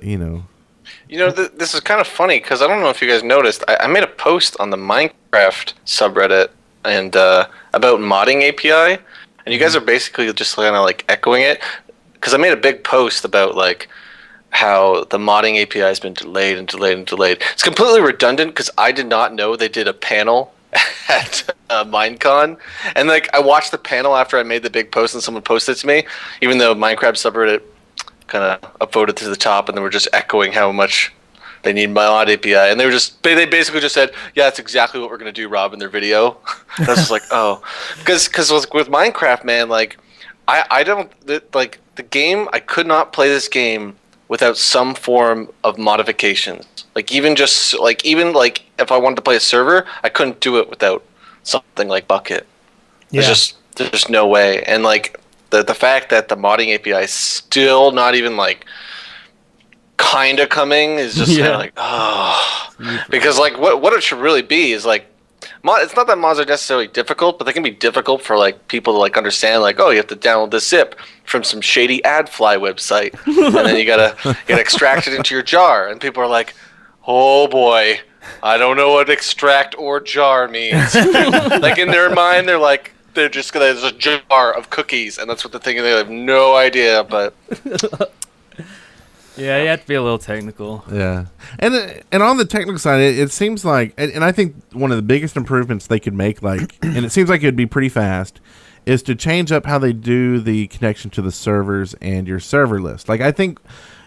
[SPEAKER 6] You know, this is kind of funny because I don't know if you guys noticed. I made a post on the Minecraft subreddit and about modding API, and you guys are basically just kind of like echoing it because I made a big post about like how the modding API has been delayed and delayed and delayed. It's completely redundant because I did not know they did a panel at Minecon, and like I watched the panel after I made the big post and someone posted it to me, even though Minecraft subreddit kind of upvoted to the top and they were just echoing how much they need mod API, and they basically just said, yeah, that's exactly what we're going to do, Rob, in their video. I was just like, oh, because with Minecraft, man, like I don't like the game. I could not play this game without some form of modifications. Like even if I wanted to play a server, I couldn't do it without something like Bucket.
[SPEAKER 3] Yeah.
[SPEAKER 6] There's no way. And like the fact that the modding API is still not even like kind of coming is just kind of like, oh, because like what it should really be is like it's not that mods are necessarily difficult, but they can be difficult for like people to like understand. Like, oh, you have to download this zip from some shady AdFly website, and then you gotta extract it into your jar. And people are like, oh boy, I don't know what extract or jar means. Like in their mind, they're just gonna there's a jar of cookies, and that's what they're thinking. They have no idea, but.
[SPEAKER 5] Yeah, you have to be a little technical.
[SPEAKER 4] Yeah, and on the technical side, it seems like, and I think one of the biggest improvements they could make, like, and it seems like it'd be pretty fast, is to change up how they do the connection to the servers and your server list. Like, I think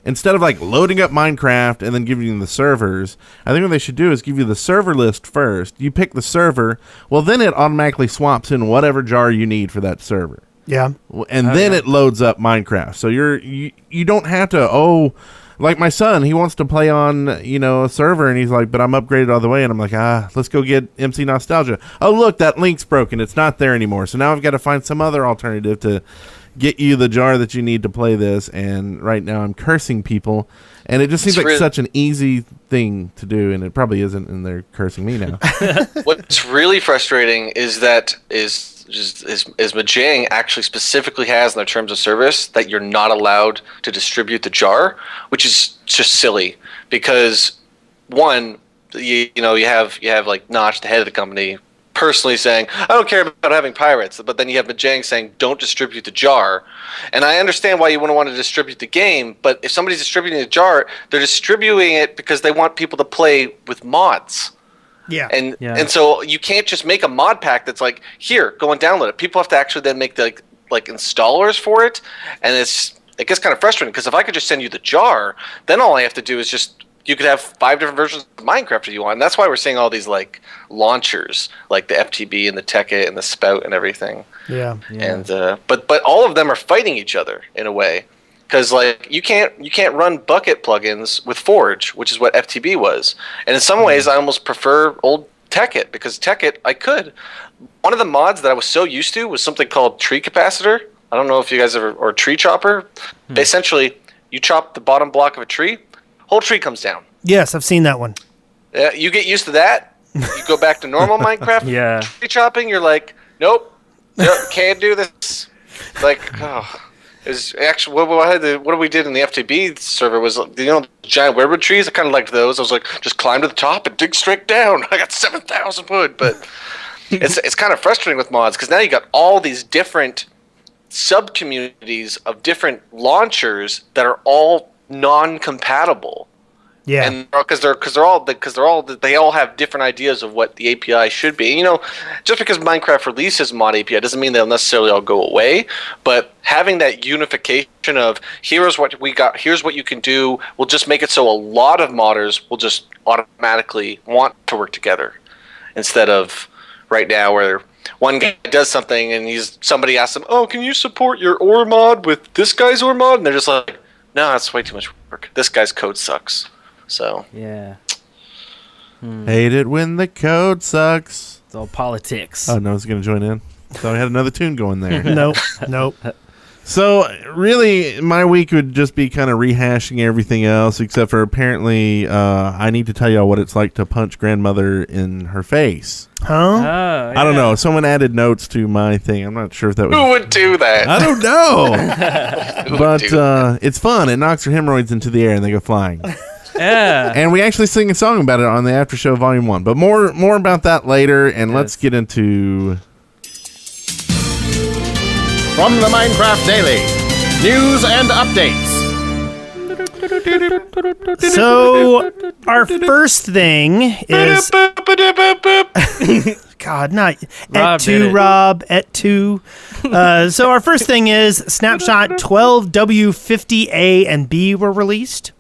[SPEAKER 4] instead of like loading up Minecraft and then giving you the servers, I think what they should do is give you the server list first. You pick the server, well, then it automatically swaps in whatever jar you need for that server.
[SPEAKER 3] Yeah.
[SPEAKER 4] And then it loads up Minecraft. So you don't have to, like my son, he wants to play on, a server, and he's like, but I'm upgraded all the way. And I'm like, let's go get MC Nostalgia. Oh, look, that link's broken. It's not there anymore. So now I've got to find some other alternative to get you the jar that you need to play this. And right now I'm cursing people. And it just seems like such an easy thing to do. And it probably isn't. And they're cursing me now.
[SPEAKER 6] What's really frustrating is Mojang actually specifically has in their terms of service that you're not allowed to distribute the jar, which is just silly because one, you have like Notch, the head of the company, personally saying, I don't care about having pirates, but then you have Mojang saying, don't distribute the jar. And I understand why you wouldn't want to distribute the game, but if somebody's distributing the jar, they're distributing it because they want people to play with mods.
[SPEAKER 3] Yeah.
[SPEAKER 6] And so you can't just make a mod pack that's like, here, go and download it. People have to actually then make the like installers for it, and it gets kind of frustrating because if I could just send you the jar, then all I have to do is you could have 5 different versions of Minecraft if you want. And that's why we're seeing all these like launchers, like the FTB and the Tekkit and the Spout and everything.
[SPEAKER 3] Yeah.
[SPEAKER 6] And but all of them are fighting each other in a way. Because like you can't run Bucket plugins with Forge, which is what FTB was, and in some ways I almost prefer old Tekkit because Tekkit I could. One of the mods that I was so used to was something called Tree Capacitor. I don't know if you guys ever or Tree Chopper. Essentially, you chop the bottom block of a tree, whole tree comes down.
[SPEAKER 3] Yes, I've seen that one.
[SPEAKER 6] You get used to that. You go back to normal Minecraft.
[SPEAKER 5] Yeah.
[SPEAKER 6] Tree chopping. You're like, nope, can't do this. Like, oh. Is actually what we did in the FTB server was giant weirwood trees. I kind of liked those. I was like, just climb to the top and dig straight down. I got 7,000 wood, but it's kind of frustrating with mods because now you got all these different sub communities of different launchers that are all non-compatible.
[SPEAKER 3] Yeah,
[SPEAKER 6] and because they all have different ideas of what the API should be. Just because Minecraft releases mod API doesn't mean they'll necessarily all go away. But having that unification of here's what we got, here's what you can do, will just make it so a lot of modders will just automatically want to work together, instead of right now where one guy does something and somebody asks him, "Oh, can you support your ore mod with this guy's ore mod?" And they're just like, "No, that's way too much work. This guy's code sucks." So
[SPEAKER 5] yeah,
[SPEAKER 4] hate it when the code sucks.
[SPEAKER 5] It's all politics.
[SPEAKER 4] Oh, no one's gonna join in. So I had another tune going there.
[SPEAKER 3] Nope.
[SPEAKER 4] So really, my week would just be kind of rehashing everything else, except for apparently I need to tell y'all what it's like to punch grandmother in her face.
[SPEAKER 3] Huh?
[SPEAKER 5] Oh,
[SPEAKER 4] I don't know. Someone added notes to my thing. I'm not sure if that was...
[SPEAKER 6] Who would do that?
[SPEAKER 4] I don't know. But it's fun. It knocks her hemorrhoids into the air and they go flying.
[SPEAKER 5] Yeah.
[SPEAKER 4] And we actually sing a song about it on the After Show Volume 1. But more about that later, and let's get into...
[SPEAKER 2] From the Minecraft Daily, news and updates.
[SPEAKER 3] So, our first thing is... God, not...
[SPEAKER 5] Rob did it.
[SPEAKER 3] Rob, et tu. So, our first thing is Snapshot 12W50A and B were released.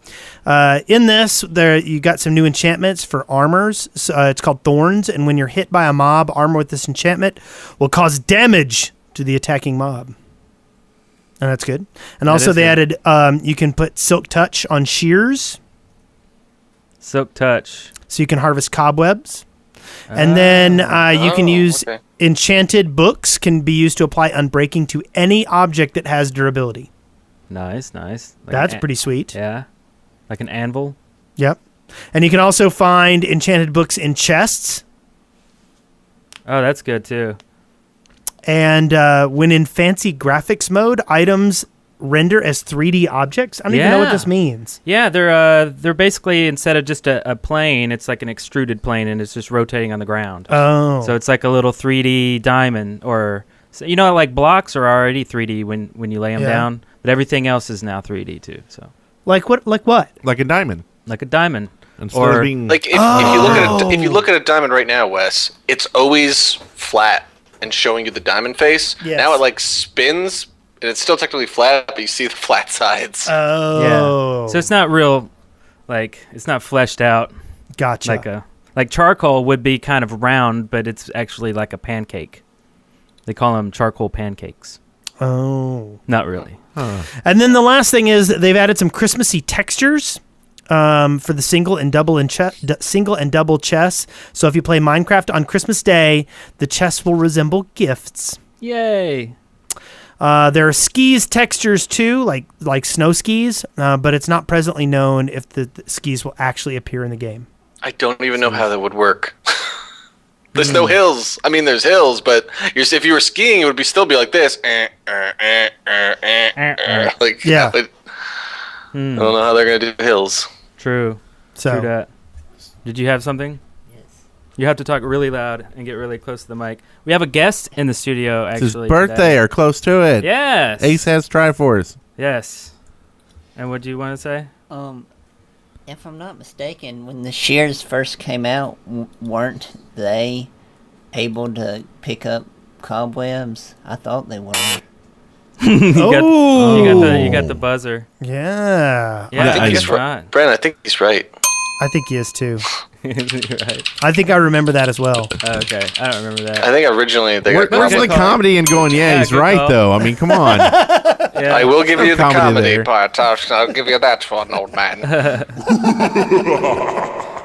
[SPEAKER 3] In this, you got some new enchantments for armors. So, it's called Thorns, and when you're hit by a mob, armor with this enchantment will cause damage to the attacking mob. And that's good. And also they added, you can put Silk Touch on shears.
[SPEAKER 5] Silk Touch.
[SPEAKER 3] So you can harvest cobwebs. And then you can use enchanted books can be used to apply unbreaking to any object that has durability.
[SPEAKER 5] Nice. Like
[SPEAKER 3] That's pretty sweet.
[SPEAKER 5] Yeah. Like an anvil.
[SPEAKER 3] Yep. And you can also find enchanted books in chests.
[SPEAKER 5] Oh, that's good too.
[SPEAKER 3] And when in fancy graphics mode, items render as 3D objects. I don't even know what this means.
[SPEAKER 5] Yeah, they're basically, instead of just a plane, it's like an extruded plane, and it's just rotating on the ground.
[SPEAKER 3] Oh.
[SPEAKER 5] So it's like a little 3D diamond, or like blocks are already 3D when you lay them down, but everything else is now 3D too. So
[SPEAKER 3] like what? Like what?
[SPEAKER 4] Like a diamond.
[SPEAKER 5] Like a diamond.
[SPEAKER 4] Instead of being...
[SPEAKER 6] Like if you look at a diamond right now, Wes, it's always flat and showing you the diamond face.
[SPEAKER 3] Yes.
[SPEAKER 6] Now it like spins and it's still technically flat, but you see the flat sides.
[SPEAKER 3] Oh.
[SPEAKER 5] Yeah. So it's not real, like it's not fleshed out.
[SPEAKER 3] Gotcha.
[SPEAKER 5] Like charcoal would be kind of round, but it's actually like a pancake. They call them charcoal pancakes.
[SPEAKER 3] Oh.
[SPEAKER 5] Not really.
[SPEAKER 3] And then the last thing is that they've added some Christmassy textures for the single and double chests. So if you play Minecraft on Christmas Day, the chests will resemble gifts.
[SPEAKER 5] Yay!
[SPEAKER 3] There are skis textures too, like snow skis, but it's not presently known if the skis will actually appear in the game.
[SPEAKER 6] I don't even know how that would work. There's no hills. I mean, there's hills, but if you were skiing, it would still be like this. Like,
[SPEAKER 3] Yeah.
[SPEAKER 6] I don't know how they're gonna do hills.
[SPEAKER 5] True.
[SPEAKER 3] So
[SPEAKER 5] True that. Did you have something?
[SPEAKER 7] Yes.
[SPEAKER 5] You have to talk really loud and get really close to the mic. We have a guest in the studio,
[SPEAKER 4] It's
[SPEAKER 5] actually.
[SPEAKER 4] his birthday
[SPEAKER 5] today.
[SPEAKER 4] or close to it.
[SPEAKER 5] Yes.
[SPEAKER 4] Ace has Triforce.
[SPEAKER 5] Yes. And what do you want to say?
[SPEAKER 7] If I'm not mistaken, when the shears first came out, weren't they able to pick up cobwebs? I thought they were.
[SPEAKER 5] You got the buzzer.
[SPEAKER 3] yeah,
[SPEAKER 5] Yeah,
[SPEAKER 6] I think he's right. Brandon, I think he's right.
[SPEAKER 3] I think he is too.
[SPEAKER 5] Right.
[SPEAKER 3] I think I remember that as well.
[SPEAKER 5] Okay, I don't remember that.
[SPEAKER 6] I think originally they got
[SPEAKER 4] Where's the comedy in going, he's
[SPEAKER 5] good
[SPEAKER 4] right,
[SPEAKER 5] call.
[SPEAKER 4] though? I mean, come on.
[SPEAKER 5] Yeah.
[SPEAKER 6] I will give you the
[SPEAKER 4] comedy
[SPEAKER 6] comedy
[SPEAKER 4] there.
[SPEAKER 6] part. I'll give you that one, old man.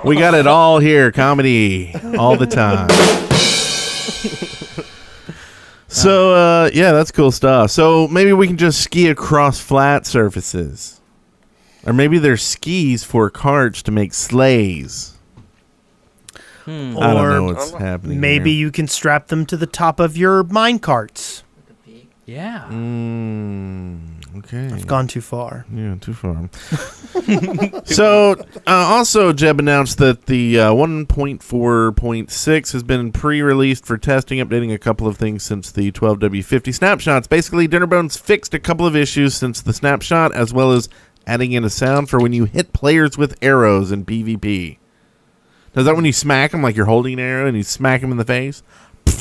[SPEAKER 4] We got it all here. Comedy all the time. So, yeah, that's cool stuff. So maybe we can just ski across flat surfaces. Or maybe there's skis for carts to make sleighs. I don't know what's happening
[SPEAKER 3] Maybe
[SPEAKER 4] here.
[SPEAKER 3] you can strap them to the top of your mine carts.
[SPEAKER 5] Yeah.
[SPEAKER 4] Okay.
[SPEAKER 3] I've gone too far.
[SPEAKER 4] Yeah, too far. So, also, Jeb announced that the 1.4.6 has been pre-released for testing, updating a couple of things since the 12W50 snapshots. Basically, Dinnerbones fixed a couple of issues since the snapshot, as well as adding in a sound for when you hit players with arrows in PvP. Does that when you smack them, like you're holding an arrow and you smack them in the face?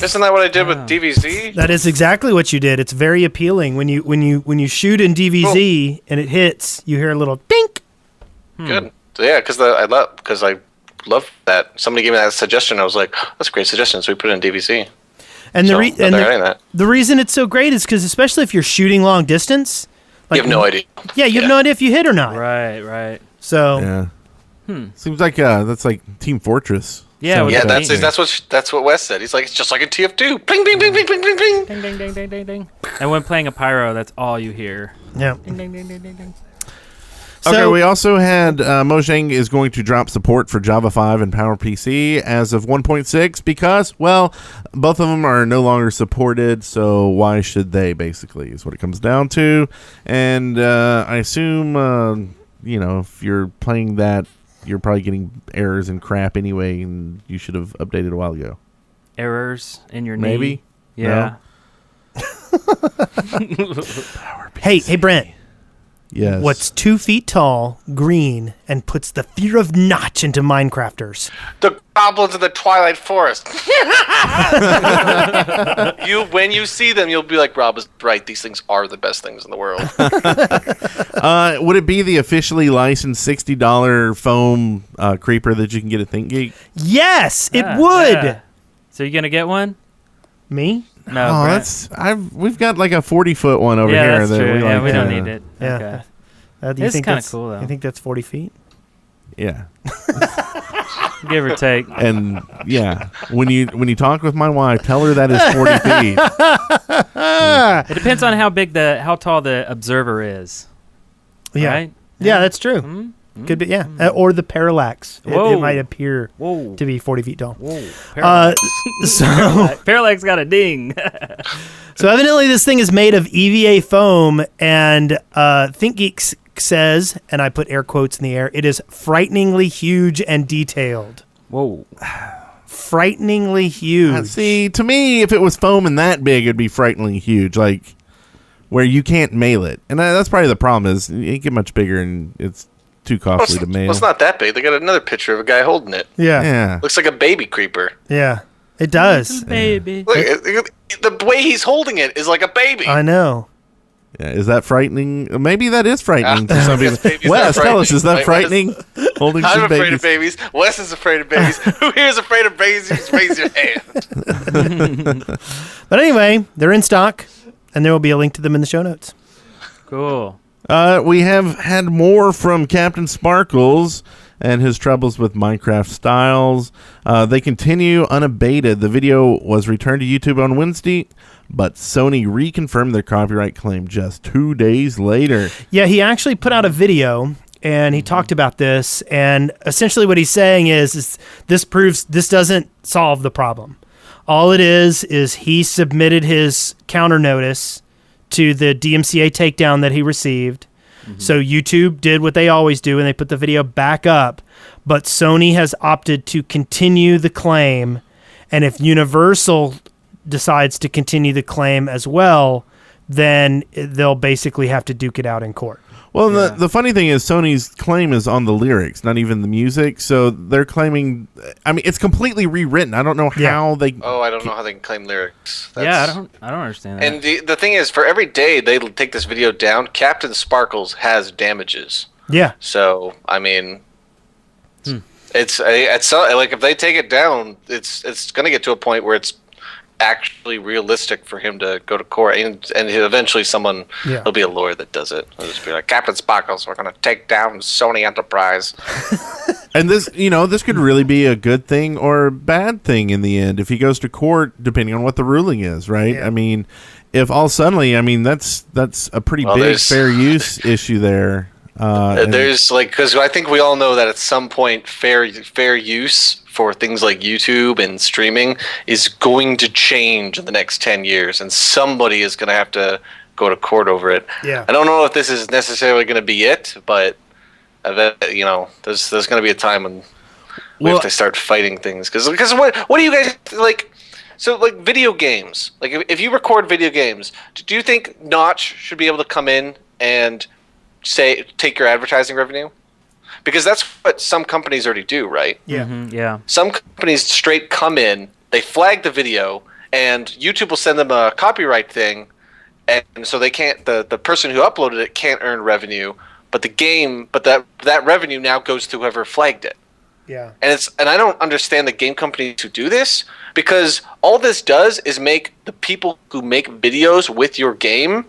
[SPEAKER 6] Isn't that what I did with DVZ?
[SPEAKER 3] That is exactly what you did. It's very appealing when you shoot in DVZ and it hits. You hear a little dink.
[SPEAKER 6] Good. So, yeah, because I love that. Somebody gave me that suggestion. I was like, that's a great suggestion. So we put it in DVZ.
[SPEAKER 3] And
[SPEAKER 6] So, they're adding that.
[SPEAKER 3] the reason it's so great is because especially if you're shooting long distance,
[SPEAKER 6] You have no idea.
[SPEAKER 3] Yeah, you have no idea if you hit or not.
[SPEAKER 5] Right.
[SPEAKER 3] So
[SPEAKER 4] Yeah. Seems like that's like Team Fortress.
[SPEAKER 5] Yeah,
[SPEAKER 4] Sounds
[SPEAKER 5] with
[SPEAKER 6] Yeah,
[SPEAKER 4] like
[SPEAKER 6] that's what Wes said. He's like, it's just like in TF2. Bling, bling, bling, bling, bling, bling, bling.
[SPEAKER 5] Ding, ding, ding, ding, ding, ding. And when playing a pyro, that's all you hear.
[SPEAKER 3] yeah.
[SPEAKER 5] Ding, ding, ding, ding, ding, ding.
[SPEAKER 4] Okay,
[SPEAKER 3] So-
[SPEAKER 4] we also had Mojang is going to drop support for Java 5 and PowerPC as of 1.6 because, well, both of them are no longer supported, so why should they, basically, is what it comes down to. And I assume, if you're playing that you're probably getting errors and crap anyway, and you should have updated a while ago.
[SPEAKER 5] Errors in your
[SPEAKER 4] Maybe?
[SPEAKER 5] knee. Yeah.
[SPEAKER 3] Hey, Brent.
[SPEAKER 4] Yes.
[SPEAKER 3] What's 2 feet tall, green, and puts the fear of notch into Minecrafters?
[SPEAKER 6] The goblins of the Twilight Forest. When you see them, you'll be like, Rob is right. These things are the best things in the world.
[SPEAKER 4] Would it be the officially licensed $60 foam creeper that you can get at ThinkGeek?
[SPEAKER 3] Yes, it
[SPEAKER 5] Yeah,
[SPEAKER 3] would.
[SPEAKER 5] yeah. So you gonna get one?
[SPEAKER 3] Me?
[SPEAKER 5] No, Brent.
[SPEAKER 4] We've got like a 40-foot one over
[SPEAKER 5] Yeah,
[SPEAKER 4] here.
[SPEAKER 5] that's
[SPEAKER 4] that
[SPEAKER 5] true.
[SPEAKER 4] we
[SPEAKER 5] Yeah,
[SPEAKER 4] like
[SPEAKER 5] we don't
[SPEAKER 4] to-
[SPEAKER 5] need it.
[SPEAKER 3] Yeah.
[SPEAKER 5] Okay.
[SPEAKER 3] Do you
[SPEAKER 5] It's
[SPEAKER 3] think
[SPEAKER 5] kinda
[SPEAKER 3] that's
[SPEAKER 5] cool, though.
[SPEAKER 3] You think that's 40 feet?
[SPEAKER 4] Yeah.
[SPEAKER 5] Give or take.
[SPEAKER 4] And yeah, when you talk with my wife, tell her that is 40 feet.
[SPEAKER 5] It depends on how tall the observer is.
[SPEAKER 3] Yeah.
[SPEAKER 5] Right?
[SPEAKER 3] Yeah, that's true.
[SPEAKER 5] Mm-hmm.
[SPEAKER 3] Could be, yeah. Or the parallax. It
[SPEAKER 5] Whoa.
[SPEAKER 3] might appear
[SPEAKER 5] Whoa.
[SPEAKER 3] to be 40 feet tall.
[SPEAKER 5] Whoa.
[SPEAKER 3] So,
[SPEAKER 5] Parallax got a ding.
[SPEAKER 3] so evidently this thing is made of EVA foam, and ThinkGeek says, and I put air quotes in the air, it is frighteningly huge and detailed.
[SPEAKER 5] Whoa.
[SPEAKER 3] Frighteningly huge.
[SPEAKER 4] See, to me, if it was foam and that big, it'd be frighteningly huge, like where you can't mail it. And that's probably the problem is it ain't get much bigger and it's too costly to mail.
[SPEAKER 6] Well, it's not that big. They got another picture of a guy holding it.
[SPEAKER 3] Yeah.
[SPEAKER 4] Yeah.
[SPEAKER 6] Looks like a baby creeper.
[SPEAKER 3] Yeah. It does.
[SPEAKER 5] Baby.
[SPEAKER 6] Look, the way he's holding it is like a baby.
[SPEAKER 3] I know.
[SPEAKER 4] Yeah, is that frightening? Maybe that is frightening to some people.
[SPEAKER 6] Babies
[SPEAKER 4] Wes,
[SPEAKER 6] are
[SPEAKER 4] tell us, is that
[SPEAKER 6] frightening.
[SPEAKER 4] frightening? Holding
[SPEAKER 6] I'm
[SPEAKER 4] some
[SPEAKER 6] afraid
[SPEAKER 4] babies.
[SPEAKER 6] of babies. Wes is afraid of babies. Who here is afraid of babies? Just raise your hand.
[SPEAKER 3] But anyway, they're in stock, and there will be a link to them in the show notes.
[SPEAKER 5] Cool.
[SPEAKER 4] We have had more from Captain Sparkles and his troubles with Minecraft styles. They continue unabated. The video was returned to YouTube on Wednesday, but Sony reconfirmed their copyright claim just 2 days later.
[SPEAKER 3] Yeah, he actually put out a video, and he talked about this, and essentially what he's saying is this proves this doesn't solve the problem. All it is he submitted his counter notice to the DMCA takedown that he received. So YouTube did what they always do, and they put the video back up. But Sony has opted to continue the claim, and if Universal decides to continue the claim as well, then they'll basically have to duke it out in court.
[SPEAKER 4] Well, the funny thing is Sony's claim is on the lyrics, not even the music. So they're claiming, I mean, it's completely rewritten. I don't know how they...
[SPEAKER 6] Oh, I don't know how they can claim lyrics.
[SPEAKER 5] Yeah, I don't understand that.
[SPEAKER 6] And the thing is, for every day they take this video down, Captain Sparkles has damages.
[SPEAKER 3] Yeah.
[SPEAKER 6] So, I mean, it's like if they take it down, it's going to get to a point where it's actually realistic for him to go to court, and eventually there'll be a lawyer that does it. They'll just be like, Captain Sparkles, we're going to take down Sony Enterprise.
[SPEAKER 4] And this could really be a good thing or a bad thing in the end if he goes to court, depending on what the ruling is, right?
[SPEAKER 3] Yeah.
[SPEAKER 4] I mean, if all suddenly, I mean, that's a pretty big fair use issue there.
[SPEAKER 6] There's because I think we all know that at some point fair use for things like YouTube and streaming is going to change in the next 10 years, and somebody is going to have to go to court over it.
[SPEAKER 3] Yeah.
[SPEAKER 6] I don't know if this is necessarily going to be it, but there's going to be a time when we have to start fighting things. Because what do you guys like? So like video games, like if you record video games, do you think Notch should be able to come in and take your advertising revenue? Because that's what some companies already do, right?
[SPEAKER 3] Yeah.
[SPEAKER 5] Yeah.
[SPEAKER 6] Some companies straight come in, they flag the video, and YouTube will send them a copyright thing, and so they can't. The person who uploaded it can't earn revenue, but that revenue now goes to whoever flagged it.
[SPEAKER 3] Yeah.
[SPEAKER 6] And I don't understand the game companies who do this, because all this does is make the people who make videos with your game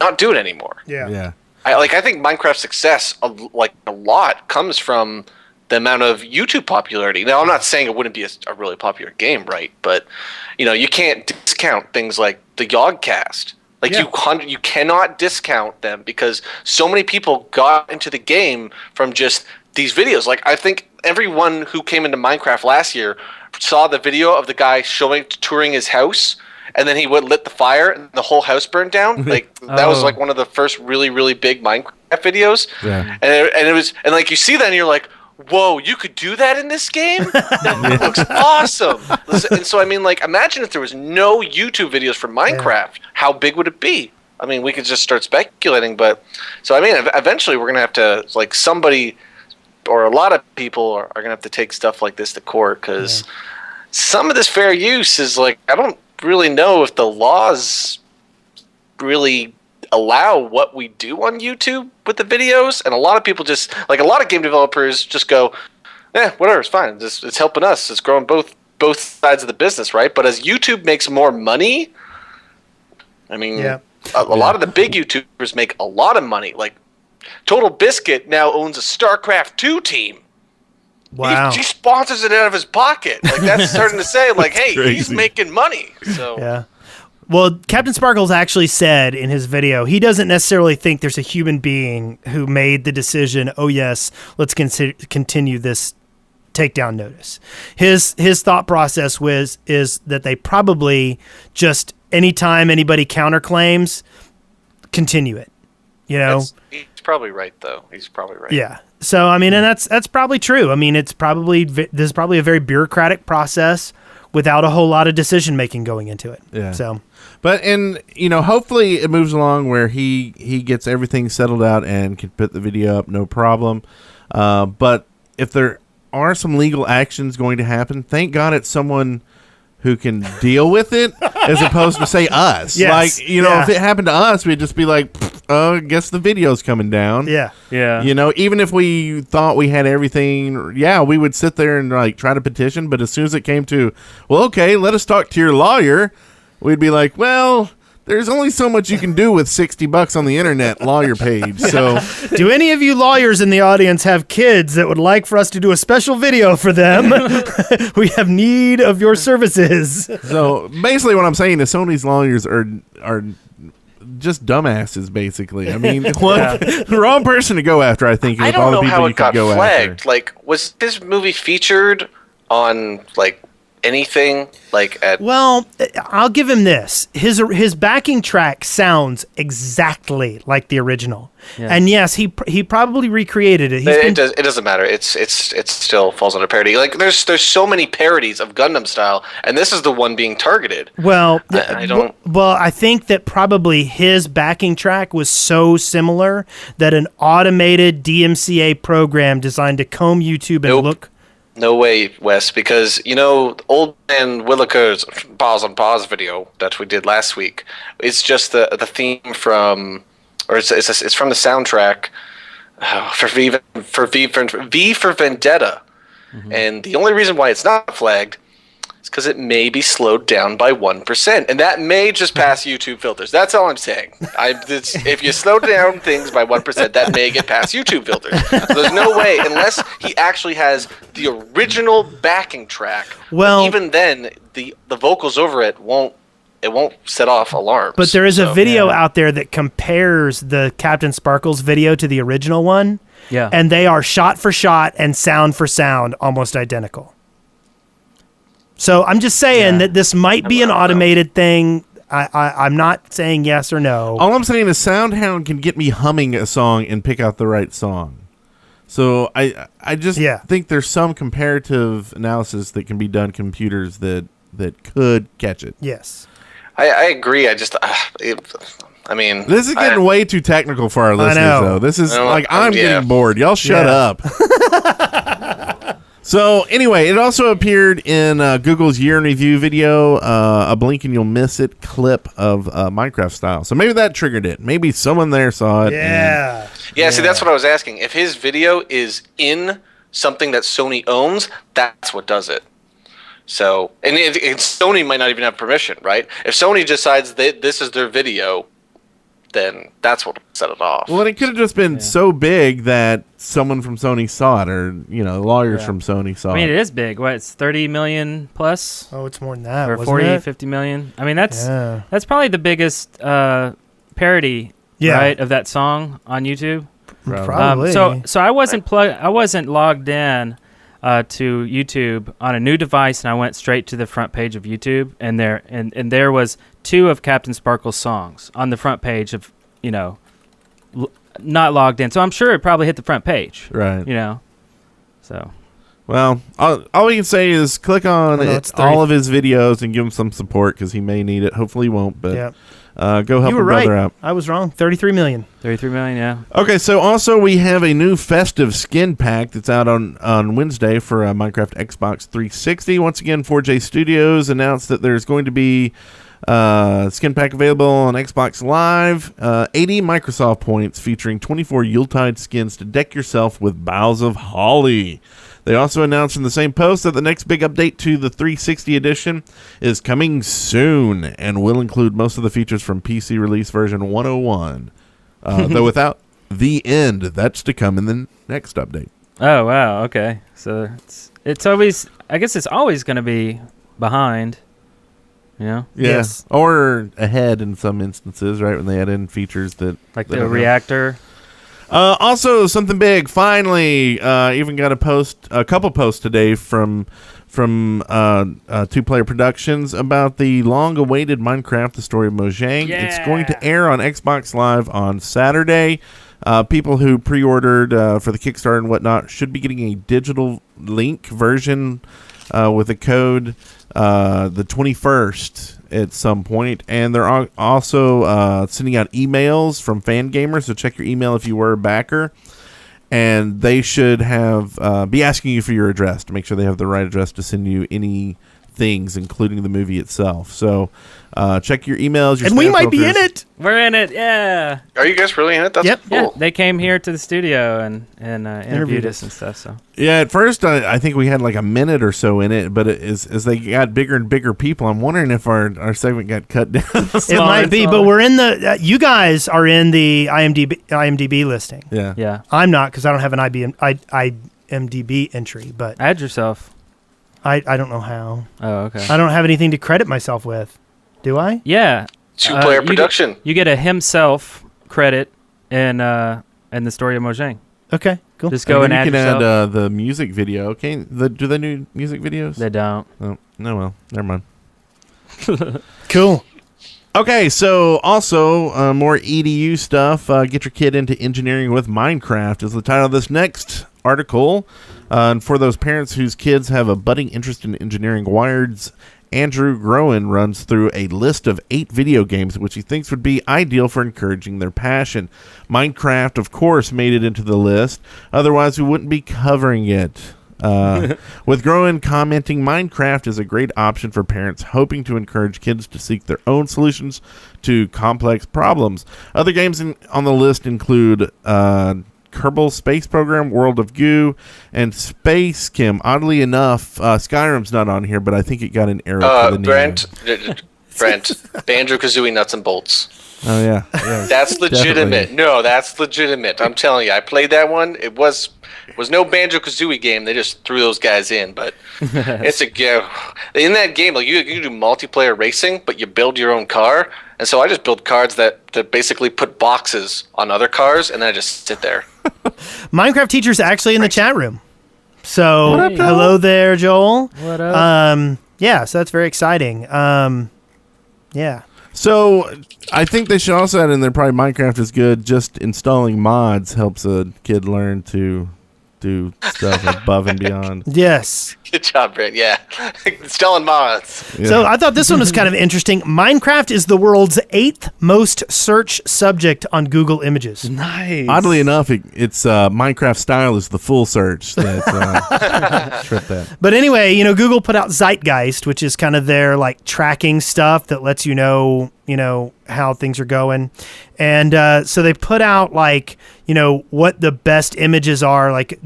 [SPEAKER 6] not do it anymore.
[SPEAKER 3] Yeah.
[SPEAKER 6] I think Minecraft's success a lot comes from the amount of YouTube popularity. Now, I'm not saying it wouldn't be a really popular game, right? But you can't discount things like the Yogcast. You cannot discount them because so many people got into the game from just these videos. Like, I think everyone who came into Minecraft last year saw the video of the guy touring his house, and then he lit the fire and the whole house burned down. Like that was like one of the first really, really big Minecraft videos.
[SPEAKER 4] Yeah.
[SPEAKER 6] And it was, and like you see that and you're like, whoa, you could do that in this game? That looks awesome. And so, I mean, like, imagine if there was no YouTube videos for Minecraft. How big would it be? I mean, we could just start speculating, but so, I mean, eventually we're going to have to, like, somebody or a lot of people are going to have to take stuff like this to court because some of this fair use is like, I don't really know if the laws really allow what we do on YouTube with the videos, and a lot of people just like a lot of game developers just go, whatever, it's fine. It's helping us. It's growing both sides of the business, right? But as YouTube makes more money, I mean, a lot of the big YouTubers make a lot of money. Like Total Biscuit now owns a StarCraft 2 team.
[SPEAKER 3] Wow.
[SPEAKER 6] He sponsors it out of his pocket. Like that's starting to say, like, hey, he's making money. So
[SPEAKER 3] yeah. Well, Captain Sparkles actually said in his video he doesn't necessarily think there's a human being who made the decision, oh, yes, let's continue this takedown notice. His thought process is that they probably just anytime anybody counterclaims, continue it. You know?
[SPEAKER 6] He's probably right, though. He's probably right.
[SPEAKER 3] Yeah. So, I mean, and that's probably true. I mean, this is probably a very bureaucratic process without a whole lot of decision making going into it.
[SPEAKER 4] Yeah.
[SPEAKER 3] So,
[SPEAKER 4] but hopefully it moves along where he gets everything settled out and can put the video up, no problem. But if there are some legal actions going to happen, thank God it's someone who can deal with it as opposed to say us.
[SPEAKER 3] Yes.
[SPEAKER 4] Like, if it happened to us, we'd just be like, I guess the video's coming down.
[SPEAKER 3] Yeah.
[SPEAKER 5] Yeah.
[SPEAKER 4] Even if we thought we had everything, we would sit there and like try to petition. But as soon as it came to, well, okay, let us talk to your lawyer, we'd be like, well, there's only so much you can do with $60 on the internet lawyer page. So,
[SPEAKER 3] do any of you lawyers in the audience have kids that would like for us to do a special video for them? We have need of your services.
[SPEAKER 4] So basically, what I'm saying is Sony's lawyers are just dumbasses. Basically, I mean, the wrong person to go after. I think.
[SPEAKER 6] I
[SPEAKER 4] with all
[SPEAKER 6] don't
[SPEAKER 4] the
[SPEAKER 6] know
[SPEAKER 4] people
[SPEAKER 6] how
[SPEAKER 4] you
[SPEAKER 6] it got
[SPEAKER 4] could go
[SPEAKER 6] flagged.
[SPEAKER 4] after.
[SPEAKER 6] Like, was this movie featured on like anything like at?
[SPEAKER 3] Well, I'll give him this. His backing track sounds exactly like the original, and yes, he probably recreated it.
[SPEAKER 6] It doesn't matter. It still falls under parody. Like there's so many parodies of Gundam Style, and this is the one being targeted.
[SPEAKER 3] Well,
[SPEAKER 6] I don't.
[SPEAKER 3] Well, I think that probably his backing track was so similar that an automated DMCA program designed to comb YouTube and look.
[SPEAKER 6] No way, Wes, because Old Man Williker's Pause on Pause video that we did last week. It's just the theme from, or it's from the soundtrack V for Vendetta, and the only reason why it's not flagged is because it may be slowed down by 1%, and that may just pass YouTube filters. That's all I'm saying. If you slow down things by 1%, that may get past YouTube filters. There's no way, unless he actually has the original backing track.
[SPEAKER 3] Well,
[SPEAKER 6] even then, the vocals over it won't set off alarms.
[SPEAKER 3] But there is a video out there that compares the Captain Sparkles video to the original one.
[SPEAKER 5] Yeah.
[SPEAKER 3] And they are shot for shot and sound for sound almost identical. So I'm just saying that this might be an automated thing. I'm not saying yes or no.
[SPEAKER 4] All I'm saying is SoundHound can get me humming a song and pick out the right song. So I just think there's some comparative analysis that can be done computers that could catch it.
[SPEAKER 3] Yes.
[SPEAKER 6] I agree. I just, I mean,
[SPEAKER 4] this is getting way too technical for our listeners, though. This is I'm getting bored. Y'all shut up. So anyway, it also appeared in Google's year in review video, a blink and you'll miss it clip of Minecraft style. So maybe that triggered it. Maybe someone there saw it.
[SPEAKER 3] Yeah.
[SPEAKER 6] See, that's what I was asking. If his video is in something that Sony owns, that's what does it. So, and Sony might not even have permission, right? If Sony decides that this is their video, then that's what set it off.
[SPEAKER 4] Well, it could have just been so big that someone from Sony saw it, or lawyers from Sony saw it.
[SPEAKER 5] I mean, it is big. What? It's 30 million plus.
[SPEAKER 3] Oh, it's more than that.
[SPEAKER 5] Or
[SPEAKER 3] wasn't
[SPEAKER 5] 40,
[SPEAKER 3] it?
[SPEAKER 5] 50 million. I mean, that's probably the biggest parody, right, of that song on YouTube.
[SPEAKER 3] Probably.
[SPEAKER 5] So I wasn't logged in to YouTube on a new device, and I went straight to the front page of YouTube, and there was 2 of Captain Sparkle's songs on the front page of not logged in. So I'm sure it probably hit the front page,
[SPEAKER 4] right?
[SPEAKER 5] So
[SPEAKER 4] Well, all we can say is click on
[SPEAKER 3] it's
[SPEAKER 4] all of his videos and give him some support because he may need it. Hopefully he won't, but
[SPEAKER 3] Yeah.
[SPEAKER 4] go help
[SPEAKER 3] You
[SPEAKER 4] a
[SPEAKER 3] were right.
[SPEAKER 4] brother out.
[SPEAKER 3] I was wrong. 33 million.
[SPEAKER 5] 33 million, yeah.
[SPEAKER 4] Okay, so also we have a new Festive skin pack that's out on Wednesday for Minecraft Xbox 360. Once again, 4J Studios announced that there's going to be skin pack available on Xbox Live. 80 Microsoft points featuring 24 Yuletide skins to deck yourself with boughs of holly. They also announced in the same post that the next big update to the 360 edition is coming soon and will include most of the features from PC release version 101. Though without the end, that's to come in the next update.
[SPEAKER 5] Oh, wow. Okay. So it's always, I guess it's always going to be behind. Yeah.
[SPEAKER 3] Yes.
[SPEAKER 4] Or ahead in some instances, right? When they add in features that
[SPEAKER 5] Like
[SPEAKER 4] that
[SPEAKER 5] the
[SPEAKER 4] don't have.
[SPEAKER 5] reactor.
[SPEAKER 4] Also, something big. Finally, even got a couple posts today from Two Player Productions about the long-awaited Minecraft: The Story of Mojang.
[SPEAKER 5] Yeah.
[SPEAKER 4] It's going to air on Xbox Live on Saturday. People who pre-ordered for the Kickstarter and whatnot should be getting a digital link version with a code the 21st at some point, and they're also sending out emails from fan gamers, so check your email if you were a backer, and they should have be asking you for your address to make sure they have the right address to send you any things, including the movie itself. So check your emails,
[SPEAKER 3] And we might be in it.
[SPEAKER 5] We're in it, yeah.
[SPEAKER 6] Are you guys really in it? That's
[SPEAKER 3] Yep.
[SPEAKER 6] cool.
[SPEAKER 5] Yeah, they came here to the studio and interviewed us and stuff. So
[SPEAKER 4] Yeah, at first I think we had like a minute or so in it, but as they got bigger and bigger people, I'm wondering if our segment got cut down.
[SPEAKER 3] It might be, but we're in the. You guys are in the IMDb listing.
[SPEAKER 4] Yeah.
[SPEAKER 5] yeah,
[SPEAKER 3] I'm not because I don't have an IMDb entry, but
[SPEAKER 5] add yourself.
[SPEAKER 3] I don't know how.
[SPEAKER 5] Oh, okay.
[SPEAKER 3] I don't have anything to credit myself with. Do I?
[SPEAKER 5] Yeah,
[SPEAKER 6] Two-player
[SPEAKER 5] you
[SPEAKER 6] production.
[SPEAKER 5] You get a himself credit in the Story of Mojang.
[SPEAKER 3] Okay, cool.
[SPEAKER 5] Just go and
[SPEAKER 4] you
[SPEAKER 5] add
[SPEAKER 4] can
[SPEAKER 5] yourself.
[SPEAKER 4] add the music video. Okay, do they do music videos?
[SPEAKER 5] They don't.
[SPEAKER 4] Oh, no, well, never mind.
[SPEAKER 3] Cool.
[SPEAKER 4] Okay, so also more EDU stuff. Get your kid into engineering with Minecraft is the title of this next article. And for those parents whose kids have a budding interest in engineering, Wired's Andrew Groen runs through a list of 8 video games which he thinks would be ideal for encouraging their passion. Minecraft, of course, made it into the list. Otherwise, we wouldn't be covering it. With Groen commenting, Minecraft is a great option for parents hoping to encourage kids to seek their own solutions to complex problems. Other games on the list include Kerbal Space Program, World of Goo, and Space Kim. Oddly enough, Skyrim's not on here, but I think it got an arrow for the name.
[SPEAKER 6] Brent, Banjo-Kazooie Nuts and Bolts.
[SPEAKER 4] Oh, yeah.
[SPEAKER 6] That's legitimate.
[SPEAKER 4] Definitely.
[SPEAKER 6] No, that's legitimate. I'm telling you, I played that one. It was no Banjo-Kazooie game. They just threw those guys in, but it's in that game. Like you can do multiplayer racing, but you build your own car. And so I just build cars that basically put boxes on other cars, and then I just sit there.
[SPEAKER 3] Minecraft teacher's actually in the chat room. So
[SPEAKER 5] What up, Joel?
[SPEAKER 3] hello there, Joel.
[SPEAKER 5] What up?
[SPEAKER 3] Yeah, so that's very exciting. Yeah.
[SPEAKER 4] So I think they should also add in there probably Minecraft is good. Just installing mods helps a kid learn to do stuff above and beyond.
[SPEAKER 3] Yes.
[SPEAKER 6] Good job, Brent. Yeah, installing mods.
[SPEAKER 4] Yeah.
[SPEAKER 3] So I thought this one was kind of interesting. Minecraft is the world's 8th most searched subject on Google Images.
[SPEAKER 5] Nice.
[SPEAKER 4] Oddly enough, it's Minecraft style is the full search that tripped that.
[SPEAKER 3] But anyway, Google put out Zeitgeist, which is kind of their like tracking stuff that lets you know how things are going. And so they put out like, what the best images are, like,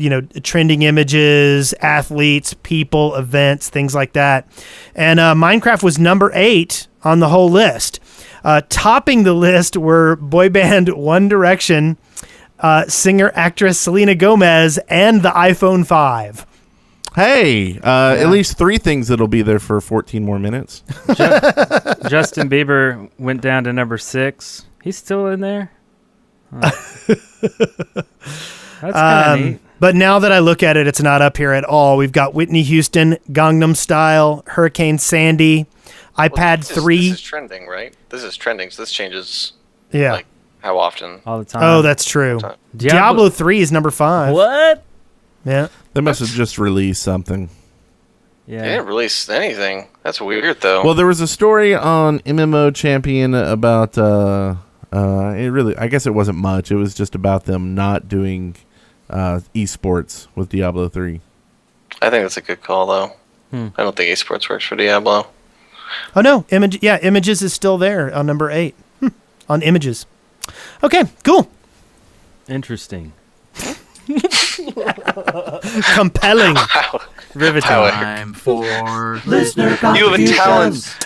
[SPEAKER 3] trending images, athletes, people, events, things like that. And Minecraft was number 8 on the whole list. Topping the list were boy band One Direction, singer-actress Selena Gomez, and the iPhone 5.
[SPEAKER 4] Hey, at least 3 things that'll be there for 14 more minutes.
[SPEAKER 5] Justin Bieber went down to number 6. He's still in there. Huh. That's kind of neat.
[SPEAKER 3] But now that I look at it, it's not up here at all. We've got Whitney Houston, Gangnam Style, Hurricane Sandy, iPad 3.
[SPEAKER 6] This is trending, right? This is trending, so this changes.
[SPEAKER 3] Yeah.
[SPEAKER 6] Like how often?
[SPEAKER 5] All the time.
[SPEAKER 3] Oh, that's true.
[SPEAKER 6] Time.
[SPEAKER 3] Diablo 3 is number 5.
[SPEAKER 5] What?
[SPEAKER 3] Yeah.
[SPEAKER 4] They must have just released something.
[SPEAKER 6] They
[SPEAKER 5] Yeah.
[SPEAKER 6] didn't release anything. That's weird, though.
[SPEAKER 4] Well, there was a story on MMO Champion about I guess it wasn't much. It was just about them not doing esports with Diablo 3.
[SPEAKER 6] I think that's a good call, though. I don't think esports works for Diablo.
[SPEAKER 3] Oh no, Images is still there on number 8 on Images. Okay, cool,
[SPEAKER 5] Interesting.
[SPEAKER 3] compelling.
[SPEAKER 6] Wow.
[SPEAKER 5] Riveting.
[SPEAKER 1] Time for listener
[SPEAKER 6] You have a talent.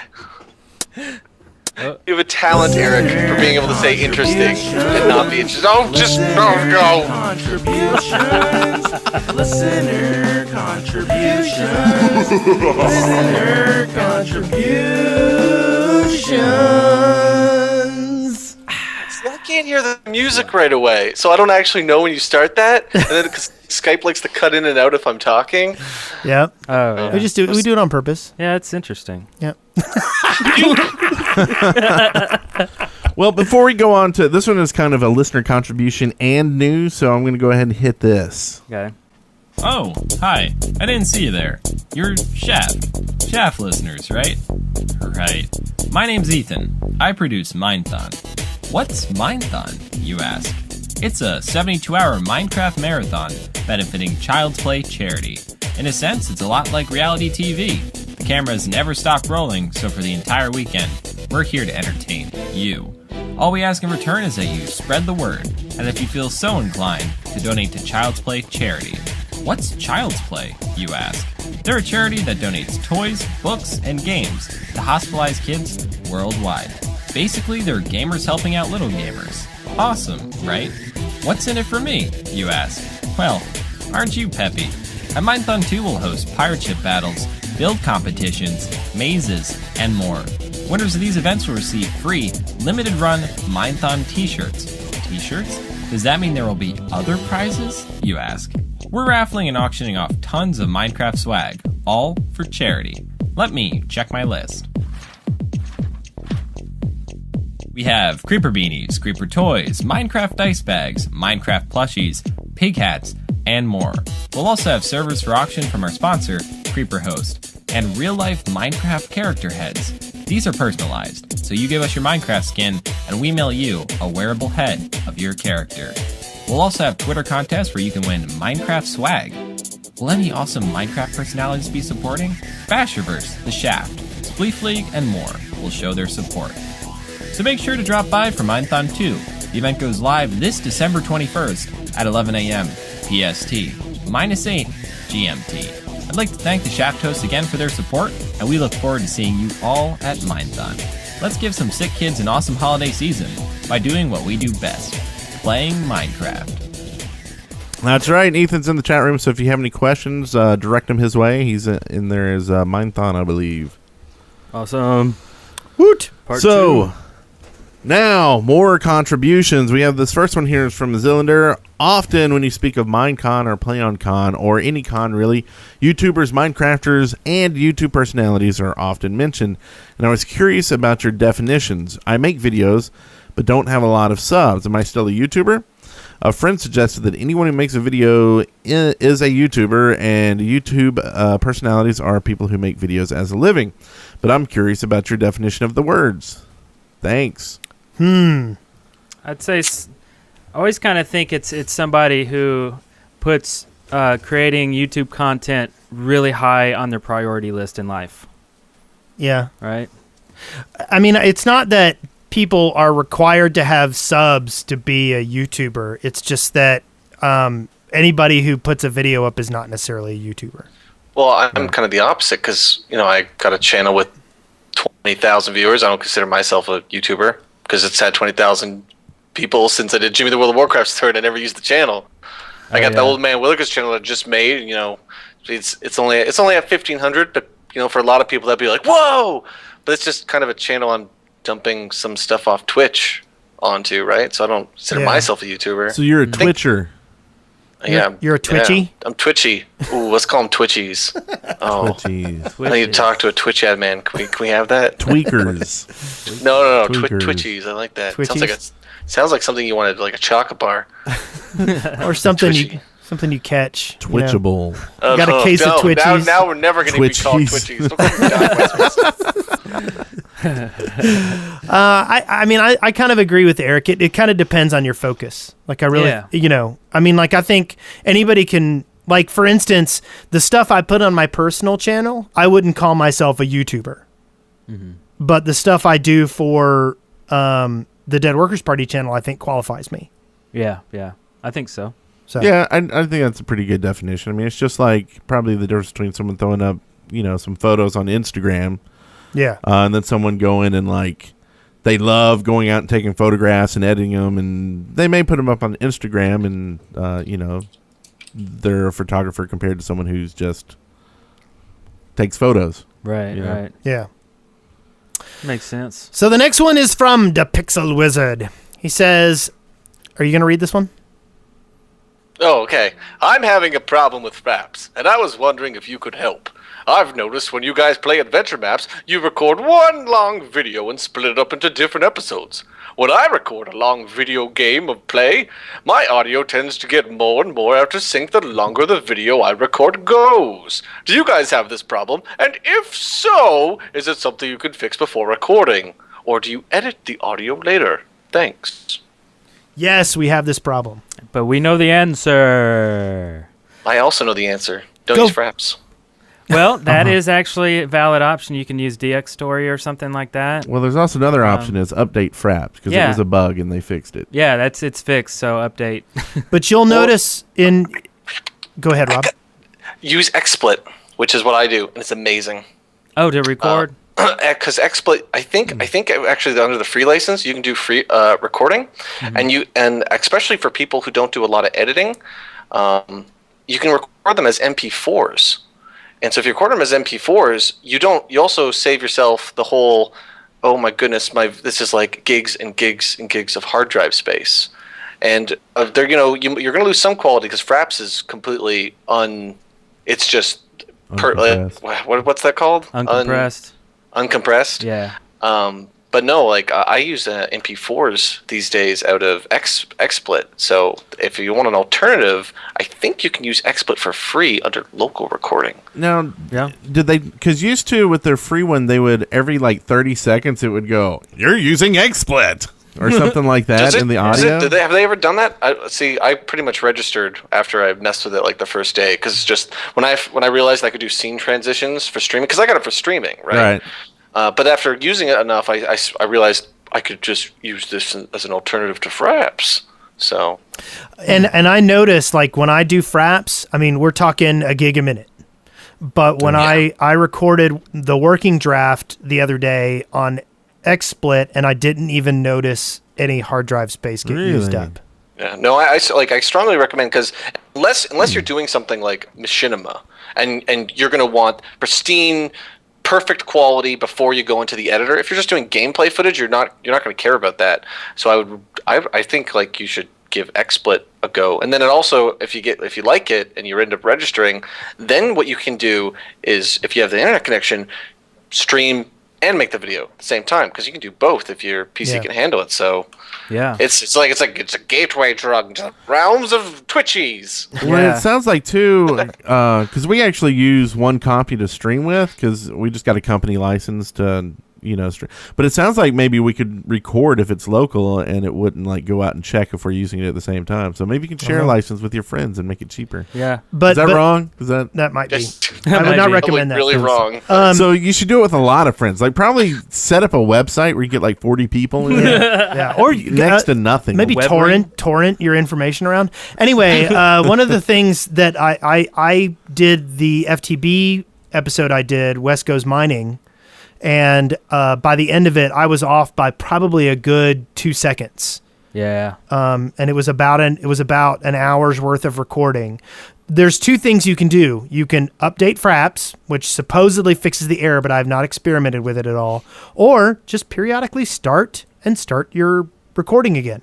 [SPEAKER 1] contributions.
[SPEAKER 6] You have a talent, Eric, for being able to say interesting and not be interesting. Oh, just go.
[SPEAKER 1] Contributions. Listener contributions. Listener contributions.
[SPEAKER 6] See, I can't hear the music right away, so I don't actually know when you start that. And then because Skype likes to cut in and out if I'm talking.
[SPEAKER 3] Yeah,
[SPEAKER 5] Oh, yeah.
[SPEAKER 3] we do it on purpose.
[SPEAKER 5] Yeah, it's interesting.
[SPEAKER 3] Yeah.
[SPEAKER 4] Well, before we go on to this one is kind of a listener contribution and news, so I'm going to go ahead and hit this.
[SPEAKER 5] Okay.
[SPEAKER 8] Oh, hi. I didn't see you there. You're Shaft. Shaft listeners, right? Right. My name's Ethan. I produce Mindthon. What's Mindthon, you ask? It's a 72-hour Minecraft marathon benefiting Child's Play charity. In a sense, it's a lot like reality TV. The cameras never stop rolling, so for the entire weekend, we're here to entertain you. All we ask in return is that you spread the word, and if you feel so inclined, to donate to Child's Play charity. What's Child's Play, you ask? They're a charity that donates toys, books, and games to hospitalized kids worldwide. Basically, they're gamers helping out little gamers. Awesome, right? What's in it for me, you ask? Well, aren't you peppy? At Mindthon 2 will host pirate ship battles, build competitions, mazes, and more. Winners of these events will receive free, limited-run Mindthon t-shirts. T-shirts? Does that mean there will be other prizes, you ask? We're raffling and auctioning off tons of Minecraft swag, all for charity. Let me check my list. We have Creeper Beanies, Creeper Toys, Minecraft Dice Bags, Minecraft Plushies, Pig Hats, and more. We'll also have servers for auction from our sponsor, Creeper Host, and real-life Minecraft character heads. These are personalized, so you give us your Minecraft skin, and we mail you a wearable head of your character. We'll also have Twitter contests where you can win Minecraft swag. Will any awesome Minecraft personalities be supporting? Basherverse, The Shaft, Spleef League, and more will show their support. So make sure to drop by for Mindthon 2. The event goes live this December 21st at 11 a.m. PST, -8 GMT. I'd like to thank the Shaft hosts again for their support, and we look forward to seeing you all at Mindthon. Let's give some sick kids an awesome holiday season by doing what we do best, playing Minecraft.
[SPEAKER 4] That's right. Ethan's in the chat room, so if you have any questions, direct him his way. He's in there as Mindthon, I believe.
[SPEAKER 5] Awesome.
[SPEAKER 3] Woot.
[SPEAKER 5] Part
[SPEAKER 4] So,
[SPEAKER 5] 2.
[SPEAKER 4] now, more contributions. We have this first one here is from Zillander. Often when you speak of Minecon or PlayOnCon or any con really, YouTubers, Minecrafters, and YouTube personalities are often mentioned. And I was curious about your definitions. I make videos, but don't have a lot of subs. Am I still a YouTuber? A friend suggested that anyone who makes a video is a YouTuber, and YouTube personalities are people who make videos as a living. But I'm curious about your definition of the words. Thanks.
[SPEAKER 5] I'd say I always kind of think it's somebody who puts creating YouTube content really high on their priority list in life,
[SPEAKER 3] Yeah.
[SPEAKER 5] right?
[SPEAKER 3] I mean, it's not that people are required to have subs to be a YouTuber. It's just that anybody who puts a video up is not necessarily a YouTuber.
[SPEAKER 6] Well, I'm kind of the opposite because, I got a channel with 20,000 viewers. I don't consider myself a YouTuber because it's had 20,000 people since I did Jimmy the World of Warcraft's third. I never used the channel. I got the Old Man Willikers channel that I just made. It's only at 1,500, but for a lot of people that'd be like, whoa! But it's just kind of a channel I'm dumping some stuff off Twitch onto, right? So I don't consider myself a YouTuber.
[SPEAKER 4] So you're a Twitcher.
[SPEAKER 3] You're a Twitchy?
[SPEAKER 6] Yeah, I'm Twitchy. Ooh, let's call them Twitchies. Oh,
[SPEAKER 4] Twitchies.
[SPEAKER 6] I need to talk to a Twitch ad man. Can we have that?
[SPEAKER 4] Tweakers.
[SPEAKER 6] No.
[SPEAKER 4] Tweakers.
[SPEAKER 6] Twitchies. I like that.
[SPEAKER 3] Twitchies?
[SPEAKER 6] Sounds like something you wanted, like a chocolate bar.
[SPEAKER 3] Or something
[SPEAKER 6] Twitchy.
[SPEAKER 3] Something you catch. you know.
[SPEAKER 4] Twitchable.
[SPEAKER 3] You got a case of Twitchies.
[SPEAKER 6] Now we're never going to be called
[SPEAKER 4] Twitchies.
[SPEAKER 6] Twitchies. Don't call me Westminster.
[SPEAKER 3] I mean, I kind of agree with Eric. It kind of depends on your focus. Like, I really, I mean, like, I think anybody can, like, for instance, the stuff I put on my personal channel, I wouldn't call myself a YouTuber. Mm-hmm. But the stuff I do for the Dead Workers Party channel, I think qualifies me.
[SPEAKER 5] Yeah, I think so.
[SPEAKER 3] So
[SPEAKER 4] Yeah, I think that's a pretty good definition. I mean, it's just like probably the difference between someone throwing up, some photos on Instagram.
[SPEAKER 3] Yeah.
[SPEAKER 4] And then someone going and, like, they love going out and taking photographs and editing them, and they may put them up on Instagram, and, they're a photographer compared to someone who's just takes photos.
[SPEAKER 5] Right, right.
[SPEAKER 3] Yeah.
[SPEAKER 5] Makes sense.
[SPEAKER 3] So the next one is from the Pixel Wizard. He says, are you going to read this one?
[SPEAKER 6] Oh, okay. I'm having a problem with maps, and I was wondering if you could help. I've noticed when you guys play adventure maps, you record one long video and split it up into different episodes. When I record a long video game of play, my audio tends to get more and more out of sync the longer the video I record goes. Do you guys have this problem? And if so, is it something you can fix before recording? Or do you edit the audio later? Thanks.
[SPEAKER 3] Yes, we have this problem.
[SPEAKER 5] But we know the answer.
[SPEAKER 6] I also know the answer. Don't
[SPEAKER 3] Go.
[SPEAKER 6] use fraps.
[SPEAKER 5] Well, that is actually a valid option. You can use DX Story or something like that.
[SPEAKER 4] Well, there's also another option is update Fraps, because it was a bug and they fixed it.
[SPEAKER 5] Yeah, it's fixed, so update.
[SPEAKER 3] But you'll notice in... Go ahead, Rob.
[SPEAKER 6] Use XSplit, which is what I do, and it's amazing.
[SPEAKER 5] Oh, to record?
[SPEAKER 6] Because XSplit, I think actually under the free license you can do free recording, and especially for people who don't do a lot of editing, you can record them as MP4s. And so if you record them as MP4s, you also save yourself the whole, oh my goodness, this is like gigs and gigs and gigs of hard drive space, and you're going to lose some quality because Fraps is completely it's just what's that called?
[SPEAKER 5] Uncompressed.
[SPEAKER 6] Uncompressed.
[SPEAKER 5] Yeah.
[SPEAKER 6] But no, like I use MP4s these days out of XSplit. So if you want an alternative, I think you can use XSplit for free under local recording.
[SPEAKER 4] Now, did they? Because used to with their free one, they would every like 30 seconds it would go, "You're using XSplit" or something like that in the audio.
[SPEAKER 6] Have they ever done that? I pretty much registered after I messed with it like the first day because it's just when I realized I could do scene transitions for streaming because I got it for streaming, right? But after using it enough, I realized I could just use this as an alternative to Fraps. So,
[SPEAKER 3] and I noticed like when I do Fraps, I mean we're talking a gig a minute, but when I recorded the working draft the other day on XSplit, and I didn't even notice any hard drive space get used up.
[SPEAKER 6] Yeah, no, I strongly recommend because unless you're doing something like machinima and you're going to want pristine, perfect quality before you go into the editor. If you're just doing gameplay footage, you're not going to care about that. So I think like you should give XSplit a go. And then it also if you like it and you end up registering, then what you can do is if you have the internet connection, stream and make the video at the same time because you can do both if your PC can handle it. So it's a gateway drug to realms of Twitchies.
[SPEAKER 4] Well, it sounds like too because we actually use one copy to stream with because we just got a company license to stream. But it sounds like maybe we could record if it's local and it wouldn't like go out and check if we're using it at the same time. So maybe you can share a license with your friends and make it cheaper.
[SPEAKER 5] Yeah,
[SPEAKER 3] but
[SPEAKER 4] is that wrong? Is that
[SPEAKER 3] might be? I would not recommend that.
[SPEAKER 6] Really wrong.
[SPEAKER 4] So you should do it with a lot of friends. Like probably set up a website where you get like 40 people in there.
[SPEAKER 3] Or
[SPEAKER 4] next to nothing.
[SPEAKER 3] Maybe torrent your information around. Anyway, one of the things that I did the FTB episode I did, West Goes Mining, and by the end of it, I was off by probably a good 2 seconds.
[SPEAKER 5] Yeah.
[SPEAKER 3] And it was about an hour's worth of recording. There's two things you can do. You can update Fraps, which supposedly fixes the error, but I've not experimented with it at all. Or just periodically start your recording again.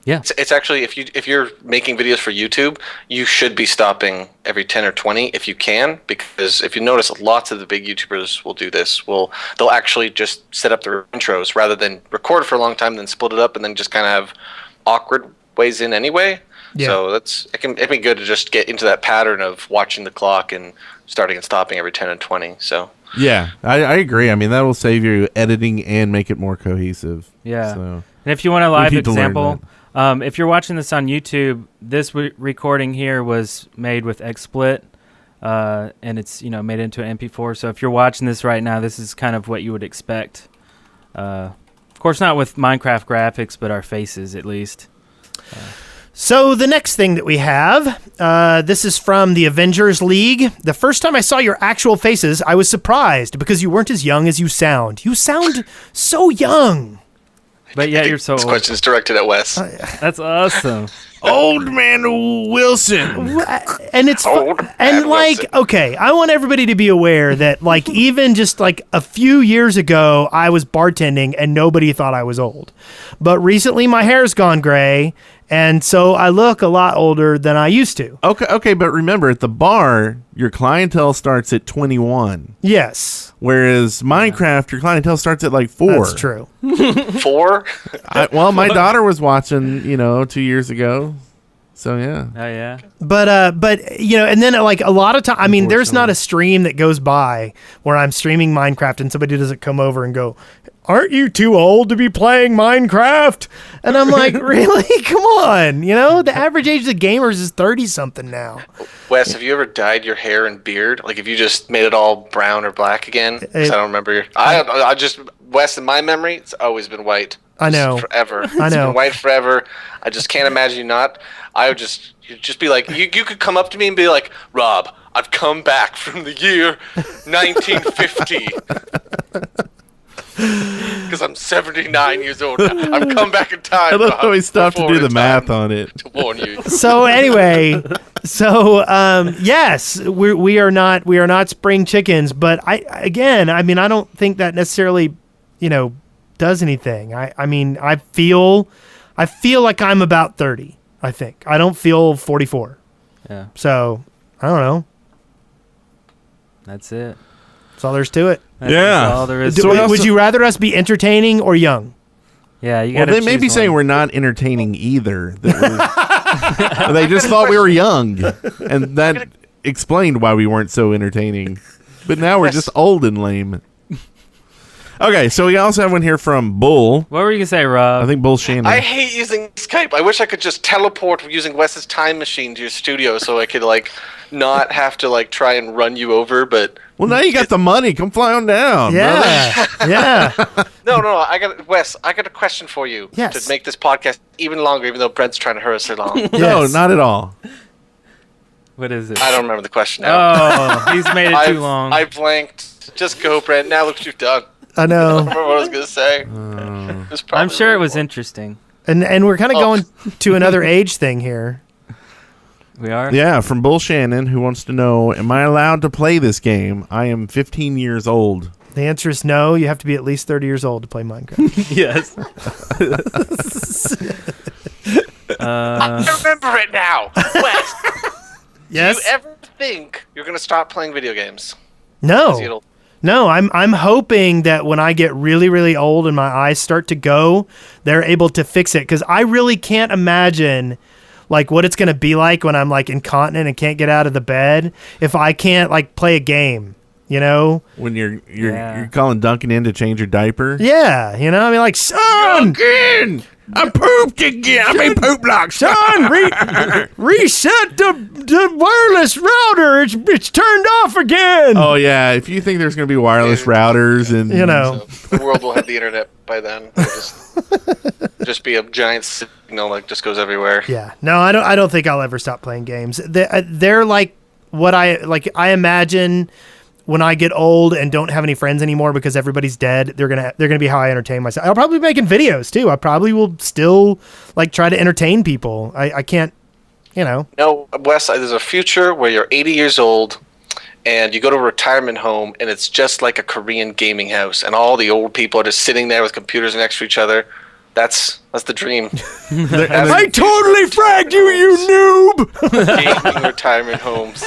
[SPEAKER 5] Yeah.
[SPEAKER 6] It's actually if you're making videos for YouTube, you should be stopping every 10 or 20 if you can, because if you notice, lots of the big YouTubers will do this. They'll actually just set up their intros rather than record for a long time, then split it up, and then just kind of have awkward ways in anyway.
[SPEAKER 3] Yeah.
[SPEAKER 6] So it'd be good to just get into that pattern of watching the clock and starting and stopping every 10 and 20. So
[SPEAKER 4] Yeah, I agree. I mean, that will save you editing and make it more cohesive.
[SPEAKER 5] Yeah.
[SPEAKER 4] So.
[SPEAKER 5] And if you want a live
[SPEAKER 4] need to learn
[SPEAKER 5] example, if you're watching this on YouTube, this recording here was made with XSplit, and it's made into an MP4. So if you're watching this right now, this is kind of what you would expect. Of course, not with Minecraft graphics, but our faces at least.
[SPEAKER 3] So the next thing that we have, this is from the Avengers League. The first time I saw your actual faces, I was surprised because you weren't as young as you sound. You sound so young.
[SPEAKER 5] But yeah, you're so
[SPEAKER 6] this
[SPEAKER 5] old.
[SPEAKER 6] question is directed at Wes.
[SPEAKER 5] That's awesome.
[SPEAKER 4] Old Man Wilson.
[SPEAKER 3] And it's
[SPEAKER 6] Old
[SPEAKER 3] and
[SPEAKER 6] man
[SPEAKER 3] like
[SPEAKER 6] Wilson.
[SPEAKER 3] okay, I want everybody to be aware that like even just like a few years ago I was bartending and nobody thought I was old. But recently my hair's gone gray and so I look a lot older than I used to.
[SPEAKER 4] Okay, but remember, at the bar, your clientele starts at 21.
[SPEAKER 3] Yes.
[SPEAKER 4] Whereas Minecraft, your clientele starts at like 4.
[SPEAKER 3] That's true.
[SPEAKER 6] 4?
[SPEAKER 4] Well, my daughter was watching, 2 years ago. So, yeah.
[SPEAKER 5] Oh yeah.
[SPEAKER 3] But and then like a lot of time I mean there's not a stream that goes by where I'm streaming Minecraft and somebody doesn't come over and go, "Aren't you too old to be playing Minecraft?" And I'm like, "Really? Come on." The average age of gamers is 30 something now.
[SPEAKER 6] Wes, have you ever dyed your hair and beard? Like, if you just made it all brown or black again? 'Cause I don't remember. I just, Wes, in my memory, it's always been white.
[SPEAKER 3] I know.
[SPEAKER 6] Forever.
[SPEAKER 3] I
[SPEAKER 6] It's
[SPEAKER 3] know.
[SPEAKER 6] been white forever. I just can't imagine you not. You'd just be like, you could come up to me and be like, "Rob, I've come back from the year 1950. Because I'm 79 years old now. I've come back in time.
[SPEAKER 4] I love how we
[SPEAKER 6] Rob,
[SPEAKER 4] stopped to
[SPEAKER 6] before
[SPEAKER 4] do the
[SPEAKER 6] it's
[SPEAKER 4] math
[SPEAKER 6] time
[SPEAKER 4] on it.
[SPEAKER 6] to warn you.
[SPEAKER 3] So anyway, yes, we are not spring chickens, but I don't think that necessarily, does anything. I feel like I'm about 30, I think. I don't feel 44.
[SPEAKER 5] Yeah.
[SPEAKER 3] So, I don't know.
[SPEAKER 5] That's it.
[SPEAKER 3] That's all there's to it.
[SPEAKER 5] That's all there is.
[SPEAKER 3] Would you rather us be entertaining or young?
[SPEAKER 5] Yeah, you
[SPEAKER 4] Well,
[SPEAKER 5] got to
[SPEAKER 4] they may be saying we're not entertaining either. That they just thought we were young. And that explained why we weren't so entertaining. But now we're just old and lame. Okay, so we also have one here from Bull.
[SPEAKER 5] What were you going to say, Rob?
[SPEAKER 4] I think Bull Shannon.
[SPEAKER 6] I hate using Skype. I wish I could just teleport using Wes's time machine to your studio so I could, not have to, try and run you over, but...
[SPEAKER 4] Well, now you got the money. Come fly on down.
[SPEAKER 3] Yeah. Yeah.
[SPEAKER 6] No, Wes, I got a question for you.
[SPEAKER 3] Yes.
[SPEAKER 6] To make this podcast even longer, even though Brent's trying to hurry us along.
[SPEAKER 4] No,
[SPEAKER 3] Yes.
[SPEAKER 4] not at all.
[SPEAKER 5] What is it?
[SPEAKER 6] I don't remember the question now.
[SPEAKER 5] Oh, he's made it too long.
[SPEAKER 6] I blanked. Just go, Brent. Now look what you've done.
[SPEAKER 3] I
[SPEAKER 6] I don't
[SPEAKER 3] know.
[SPEAKER 6] remember what I was going to say.
[SPEAKER 5] I'm sure it was interesting.
[SPEAKER 3] And we're kind of going to another age thing here.
[SPEAKER 5] We are?
[SPEAKER 4] Yeah, from Bull Shannon, who wants to know, am I allowed to play this game? I am 15 years old.
[SPEAKER 3] The answer is no. You have to be at least 30 years old to play Minecraft.
[SPEAKER 5] Yes.
[SPEAKER 6] I remember it now. Wes,
[SPEAKER 3] Yes.
[SPEAKER 6] do you ever think you're going to stop playing video games?
[SPEAKER 3] No. No, I'm hoping that when I get really, really old and my eyes start to go, they're able to fix it. Because I really can't imagine what it's going to be like when I'm incontinent and can't get out of the bed if I can't play a game,
[SPEAKER 4] When you're calling Duncan in to change your diaper?
[SPEAKER 3] Yeah, son!
[SPEAKER 4] Duncan! I pooped again. I mean, poop block.
[SPEAKER 3] Son, reset the wireless router. It's turned off again.
[SPEAKER 4] Oh, yeah. If you think there's going to be wireless routers and...
[SPEAKER 6] So the world will have the internet by then. It'll just be a giant signal that just goes everywhere.
[SPEAKER 3] Yeah. No, I don't think I'll ever stop playing games. They're like what I imagine when I get old and don't have any friends anymore because everybody's dead. They're gonna be how I entertain myself. I'll probably be making videos too. I probably will still try to entertain people. I can't,
[SPEAKER 6] No, Wes, there's a future where you're 80 years old and you go to a retirement home and it's just like a Korean gaming house and all the old people are just sitting there with computers next to each other. That's the dream.
[SPEAKER 3] I totally fragged you, you noob!
[SPEAKER 6] Gaming retirement homes.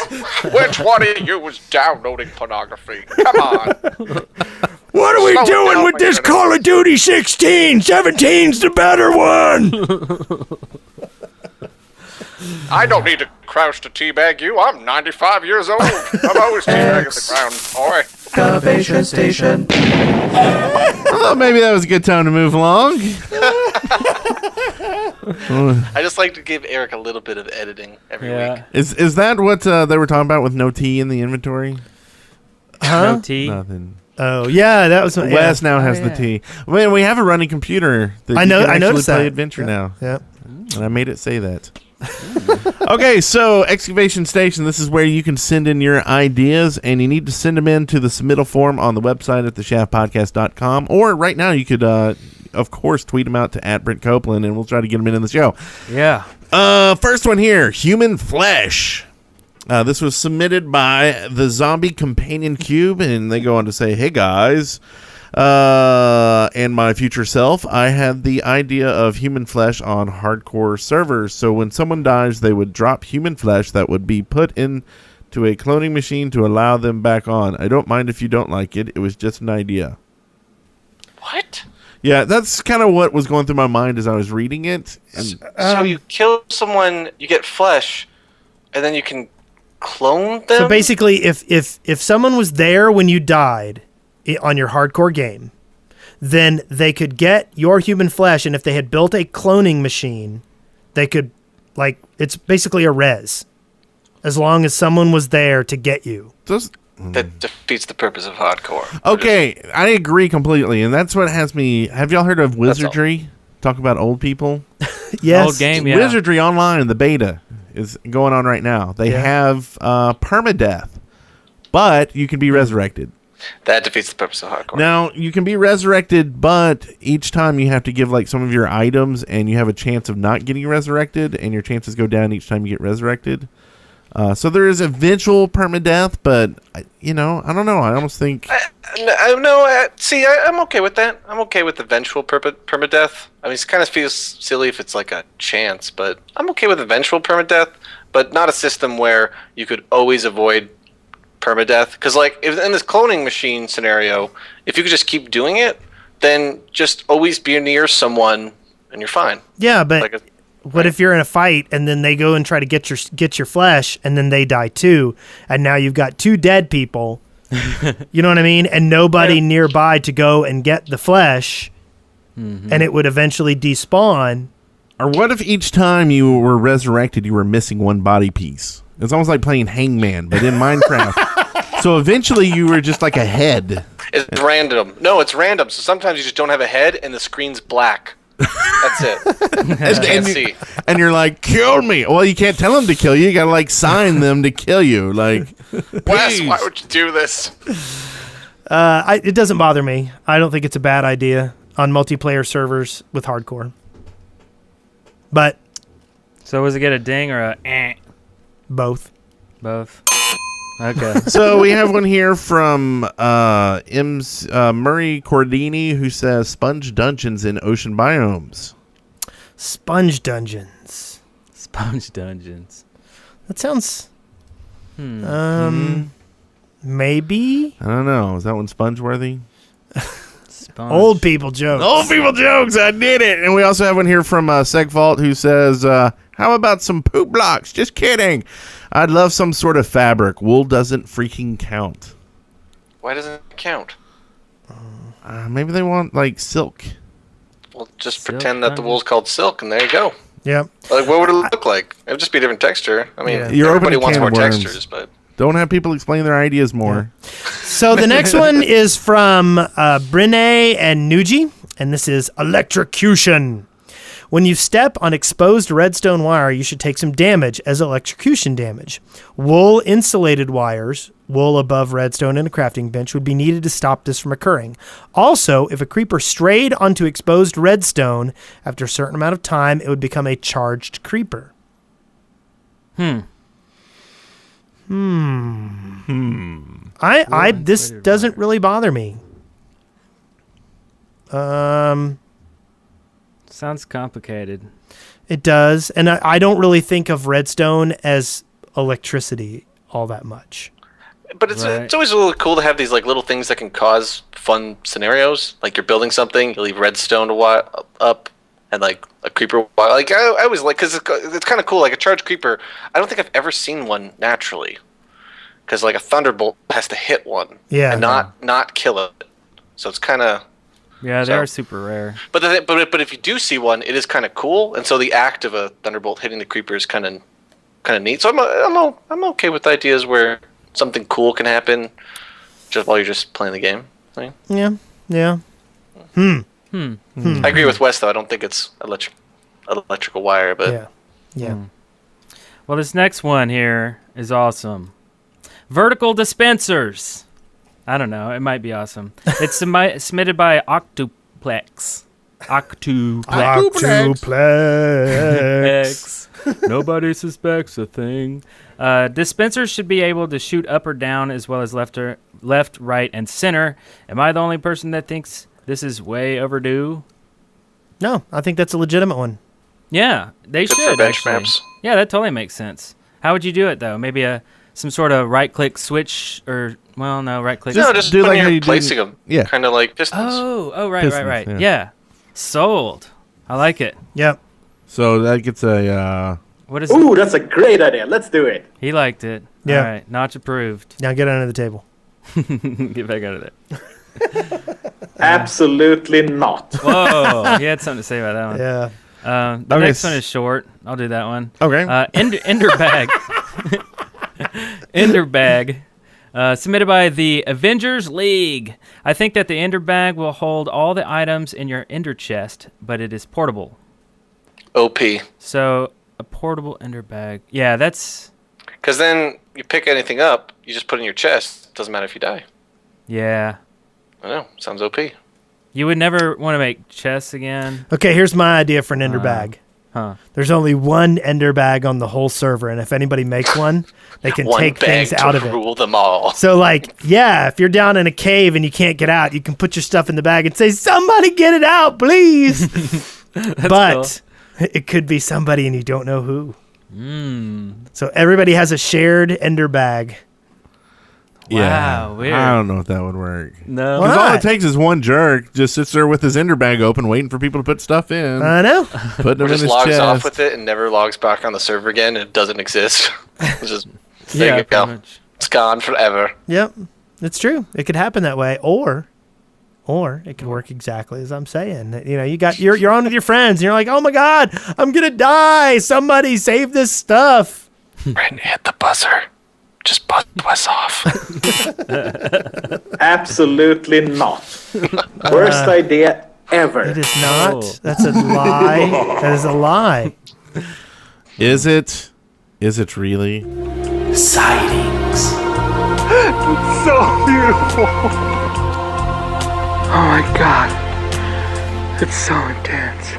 [SPEAKER 6] Which one of you was downloading pornography? Come on.
[SPEAKER 3] What are we
[SPEAKER 6] Slow it
[SPEAKER 3] doing
[SPEAKER 6] down,
[SPEAKER 3] with
[SPEAKER 6] my
[SPEAKER 3] this
[SPEAKER 6] goodness.
[SPEAKER 3] Call of Duty 16? 17's the better one!
[SPEAKER 6] I don't need to crouch to teabag you. I'm 95 years old. I'm always teabagging the ground, boy.
[SPEAKER 1] Excavation station.
[SPEAKER 4] I thought maybe that was a good time to move along.
[SPEAKER 6] I just like to give Eric a little bit of editing every week.
[SPEAKER 4] Is that what they were talking about with no tea in the inventory?
[SPEAKER 5] No tea.
[SPEAKER 4] Nothing.
[SPEAKER 3] Oh yeah, that was
[SPEAKER 4] Wes now has the tea. Man, we have a running computer. That
[SPEAKER 3] I know.
[SPEAKER 4] You can
[SPEAKER 3] I
[SPEAKER 4] actually
[SPEAKER 3] noticed
[SPEAKER 4] play
[SPEAKER 3] that.
[SPEAKER 4] Adventure now.
[SPEAKER 3] Yep.
[SPEAKER 4] And I made it say that. Okay, so Excavation Station, this is where you can send in your ideas, and you need to send them in to the submittal form on the website at theshaftpodcast.com, or right now you could, of course, tweet them out to @Brent Copeland, and we'll try to get them in the show.
[SPEAKER 5] Yeah.
[SPEAKER 4] First one here, Human Flesh. This was submitted by the Zombie Companion Cube, and they go on to say, hey guys, and my future self, I had the idea of human flesh on hardcore servers. So when someone dies, they would drop human flesh that would be put into a cloning machine to allow them back on. I don't mind if you don't like it. It was just an idea.
[SPEAKER 6] What?
[SPEAKER 4] Yeah, that's kind of what was going through my mind as I was reading it. And,
[SPEAKER 6] So you kill someone, you get flesh, and then you can clone them?
[SPEAKER 3] So basically, if someone was there when you died on your hardcore game, then they could get your human flesh, and if they had built a cloning machine, they could, like, it's basically a res. As long as someone was there to get you.
[SPEAKER 6] That defeats the purpose of hardcore.
[SPEAKER 4] Okay, I agree completely, and that's what has me... Have y'all heard of Wizardry? Talk about old people?
[SPEAKER 3] Yes.
[SPEAKER 5] Old game, yeah.
[SPEAKER 4] Wizardry Online, the beta, is going on right now. They have permadeath, but you can be resurrected.
[SPEAKER 6] That defeats the purpose of hardcore.
[SPEAKER 4] Now, you can be resurrected, but each time you have to give like some of your items, and you have a chance of not getting resurrected, and your chances go down each time you get resurrected. So there is eventual permadeath, but, I don't know. I almost think...
[SPEAKER 6] I'm okay with that. I'm okay with eventual permadeath. I mean, it kind of feels silly if it's like a chance, but I'm okay with eventual permadeath, but not a system where you could always avoid permadeath. Because, like, if in this cloning machine scenario, if you could just keep doing it, then just always be near someone and you're fine.
[SPEAKER 3] Yeah, but...
[SPEAKER 6] Like
[SPEAKER 3] what if you're in a fight and then they go and try to get your flesh and then they die too, and now you've got two dead people, you know what I mean, and nobody nearby to go and get the flesh, and it would eventually despawn.
[SPEAKER 4] Or what if each time you were resurrected, you were missing one body piece? It's almost like playing Hangman, but in Minecraft. So eventually you were just like a head.
[SPEAKER 6] It's random. No, it's random. So sometimes you just don't have a head and the screen's black. That's it. Just can't see.
[SPEAKER 4] And you're like, kill me. Well, you can't tell them to kill you. You gotta like sign them to kill you. Like,
[SPEAKER 6] Wes, why would you do this?
[SPEAKER 3] It doesn't bother me. I don't think it's a bad idea on multiplayer servers with hardcore. But
[SPEAKER 5] So was it get a ding or a eh?
[SPEAKER 3] both.
[SPEAKER 5] Both. Okay.
[SPEAKER 4] so we have one here from Murray Cordini, who says Sponge Dungeons in Ocean Biomes.
[SPEAKER 3] Sponge dungeons.
[SPEAKER 5] Sponge dungeons.
[SPEAKER 3] That sounds... Maybe?
[SPEAKER 4] I don't know. Is that one sponge-worthy?
[SPEAKER 5] Sponge.
[SPEAKER 3] Old people jokes.
[SPEAKER 4] Old people jokes. I did it. And we also have one here from Segfault, who says, how about some poop blocks? Just kidding. I'd love some sort of fabric. Wool doesn't freaking count.
[SPEAKER 6] Why doesn't it count?
[SPEAKER 4] Maybe they want, like, silk.
[SPEAKER 6] Well, just
[SPEAKER 5] Silk
[SPEAKER 6] pretend that the
[SPEAKER 5] dungeon.
[SPEAKER 6] wool's called silk, and there you go.
[SPEAKER 3] Yep.
[SPEAKER 6] Like, what would it look like? It would just be a different texture. I mean,
[SPEAKER 3] Yeah.
[SPEAKER 4] You're
[SPEAKER 6] everybody
[SPEAKER 4] opening a
[SPEAKER 6] wants
[SPEAKER 4] can
[SPEAKER 6] more
[SPEAKER 4] of worms.
[SPEAKER 6] textures, but...
[SPEAKER 4] Don't have people explain their ideas more.
[SPEAKER 3] So the next one is from Brene and Nuji, and this is Electrocution. When you step on exposed redstone wire, you should take some damage as electrocution damage. Wool insulated wires, wool above redstone and a crafting bench would be needed to stop this from occurring. Also, if a creeper strayed onto exposed redstone, after a certain amount of time, it would become a charged creeper. This doesn't really bother me.
[SPEAKER 5] Sounds complicated.
[SPEAKER 3] It does, and I don't really think of redstone as electricity all that much.
[SPEAKER 6] But it's
[SPEAKER 5] Right.
[SPEAKER 6] it's always really cool to have these like little things that can cause fun scenarios. Like you're building something, you leave redstone up, and like a creeper. Like I always like because it's kind of cool. Like a charged creeper. I don't think I've ever seen one naturally, because like a thunderbolt has to hit one, and not kill it. So it's kind of
[SPEAKER 5] they're super rare.
[SPEAKER 6] But if you do see one, it is kind of cool, and so the act of a thunderbolt hitting the creeper is kind of neat. So I'm okay with ideas where something cool can happen just while you're just playing the game. I mean,
[SPEAKER 3] Yeah.
[SPEAKER 6] I agree with Wes though. I don't think it's electrical wire, but
[SPEAKER 3] Yeah.
[SPEAKER 5] Well, this next one here is awesome. Vertical dispensers. I don't know. It might be awesome. It's submitted by Octuplex. X. Nobody suspects a thing. Dispensers should be able to shoot up or down as well as left, right, and center. Am I the only person that thinks this is way overdue?
[SPEAKER 3] No, I think that's a legitimate one.
[SPEAKER 5] Yeah, they
[SPEAKER 6] good
[SPEAKER 5] should
[SPEAKER 6] for bench
[SPEAKER 5] actually.
[SPEAKER 6] maps.
[SPEAKER 5] Yeah, that totally makes sense. How would you do it though? Maybe some sort of right-click switch, or no, right-click.
[SPEAKER 6] Just
[SPEAKER 4] do
[SPEAKER 6] when
[SPEAKER 4] like how
[SPEAKER 6] you're
[SPEAKER 4] you do-
[SPEAKER 6] placing them.
[SPEAKER 4] yeah.
[SPEAKER 6] Kind of like pistons.
[SPEAKER 5] Right,
[SPEAKER 4] Pistons,
[SPEAKER 5] right.
[SPEAKER 4] yeah.
[SPEAKER 5] Yeah, sold. I like it.
[SPEAKER 3] Yep.
[SPEAKER 4] So that gets a.
[SPEAKER 5] What is
[SPEAKER 9] Ooh, that's a great idea. Let's do it.
[SPEAKER 5] He liked it.
[SPEAKER 3] Yeah.
[SPEAKER 5] All right, notch approved.
[SPEAKER 3] Now get under the table.
[SPEAKER 5] Get back out of there.
[SPEAKER 9] Absolutely not.
[SPEAKER 5] Whoa, he had something to say about that one.
[SPEAKER 3] Yeah.
[SPEAKER 5] The
[SPEAKER 4] Okay,
[SPEAKER 5] next one is short. I'll do that one.
[SPEAKER 4] Okay.
[SPEAKER 5] Ender bag. Ender bag. Submitted by the Avengers League. I think that the Ender bag will hold all the items in your Ender chest, but it is portable.
[SPEAKER 6] OP.
[SPEAKER 5] So a portable Ender bag. Yeah, that's.
[SPEAKER 6] Because then you pick anything up, you just put it in your chest. Doesn't matter if you die.
[SPEAKER 5] Yeah.
[SPEAKER 6] I know. Sounds OP.
[SPEAKER 5] You would never want to make chests again.
[SPEAKER 3] Okay, here's my idea for an ender bag.
[SPEAKER 5] Huh.
[SPEAKER 3] There's only one ender bag on the whole server, and if anybody makes one, they can
[SPEAKER 6] One
[SPEAKER 3] take
[SPEAKER 6] bag
[SPEAKER 3] things out
[SPEAKER 6] to
[SPEAKER 3] of it.
[SPEAKER 6] rule them all.
[SPEAKER 3] So, like, yeah, if you're down in a cave and you can't get out, you can put your stuff in the bag and say, "Somebody get it out, please." But it could be somebody and you don't know who. So everybody has a shared ender bag.
[SPEAKER 5] Wow, weird.
[SPEAKER 4] I don't know if that would work.
[SPEAKER 5] No.
[SPEAKER 3] Why
[SPEAKER 4] Because all
[SPEAKER 3] not?
[SPEAKER 4] it takes is one jerk just sits there with his ender bag open, waiting for people to put stuff in,
[SPEAKER 3] I know.
[SPEAKER 4] putting them
[SPEAKER 6] Or
[SPEAKER 4] in
[SPEAKER 6] just
[SPEAKER 4] his
[SPEAKER 6] logs
[SPEAKER 4] chest.
[SPEAKER 6] off with it and never logs back on the server again. And it doesn't exist. It's just there
[SPEAKER 5] Yeah,
[SPEAKER 6] you go.
[SPEAKER 5] pretty much.
[SPEAKER 6] It's gone forever.
[SPEAKER 3] Yep, it's true. It could happen that way, or it could work exactly as I'm saying. You know, you're on with your friends, and you're like, "Oh my God, I'm gonna die! Somebody save this stuff!"
[SPEAKER 6] Brent, hit the buzzer. Just buzz Wes off.
[SPEAKER 9] Absolutely not. Worst idea ever.
[SPEAKER 3] It is not.
[SPEAKER 5] Oh.
[SPEAKER 3] That's a lie. That is a lie.
[SPEAKER 4] Is it? Is it really?
[SPEAKER 1] Sightings.
[SPEAKER 9] So beautiful. Oh my god. It's so intense.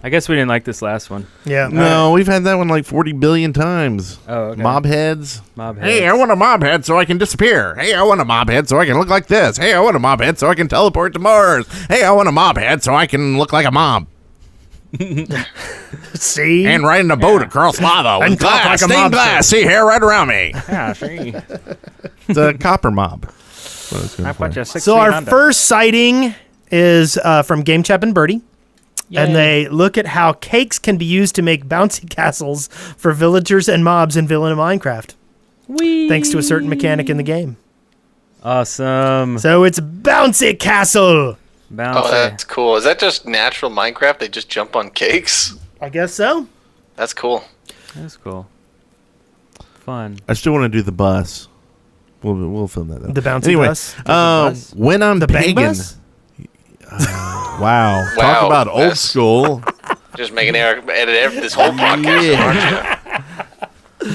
[SPEAKER 5] I guess we didn't like this last one.
[SPEAKER 3] Yeah.
[SPEAKER 4] No, we've had that one like 40 billion times.
[SPEAKER 5] Oh, okay.
[SPEAKER 4] Mob heads.
[SPEAKER 5] Mob
[SPEAKER 4] Hey,
[SPEAKER 5] heads.
[SPEAKER 4] I want a mob head so I can disappear. Hey, I want a mob head so I can look like this. Hey, I want a mob head so I can teleport to Mars. Hey, I want a mob head so I can look like a mob.
[SPEAKER 3] See?
[SPEAKER 4] And ride in a boat across lava with
[SPEAKER 3] And talk
[SPEAKER 4] glass,
[SPEAKER 3] like a
[SPEAKER 4] stained
[SPEAKER 3] mobster.
[SPEAKER 4] glass. See here, right around me.
[SPEAKER 5] Yeah, see.
[SPEAKER 4] It's a copper mob. That's what I was going
[SPEAKER 5] I
[SPEAKER 4] for.
[SPEAKER 5] put you 6
[SPEAKER 3] So our first sighting is from Game Chap and Birdie. And they look at how cakes can be used to make bouncy castles for villagers and mobs in Villain of Minecraft. Thanks to a certain mechanic in the game.
[SPEAKER 5] Awesome.
[SPEAKER 3] So it's bouncy castle.
[SPEAKER 5] Bouncy.
[SPEAKER 6] Oh, that's cool. Is that just natural Minecraft? They just jump on cakes?
[SPEAKER 3] I guess so.
[SPEAKER 6] That's cool.
[SPEAKER 5] That's cool. Fun.
[SPEAKER 4] I still want to do the bus. We'll film that though.
[SPEAKER 3] The bouncy
[SPEAKER 4] anyway,
[SPEAKER 3] bus?
[SPEAKER 5] bus?
[SPEAKER 4] When I'm
[SPEAKER 3] The bang
[SPEAKER 4] pagan.
[SPEAKER 3] bus?
[SPEAKER 4] Wow. Talk
[SPEAKER 6] Wow,
[SPEAKER 4] about old
[SPEAKER 6] Wes.
[SPEAKER 4] school.
[SPEAKER 6] Just making Eric edit this whole podcast, aren't you?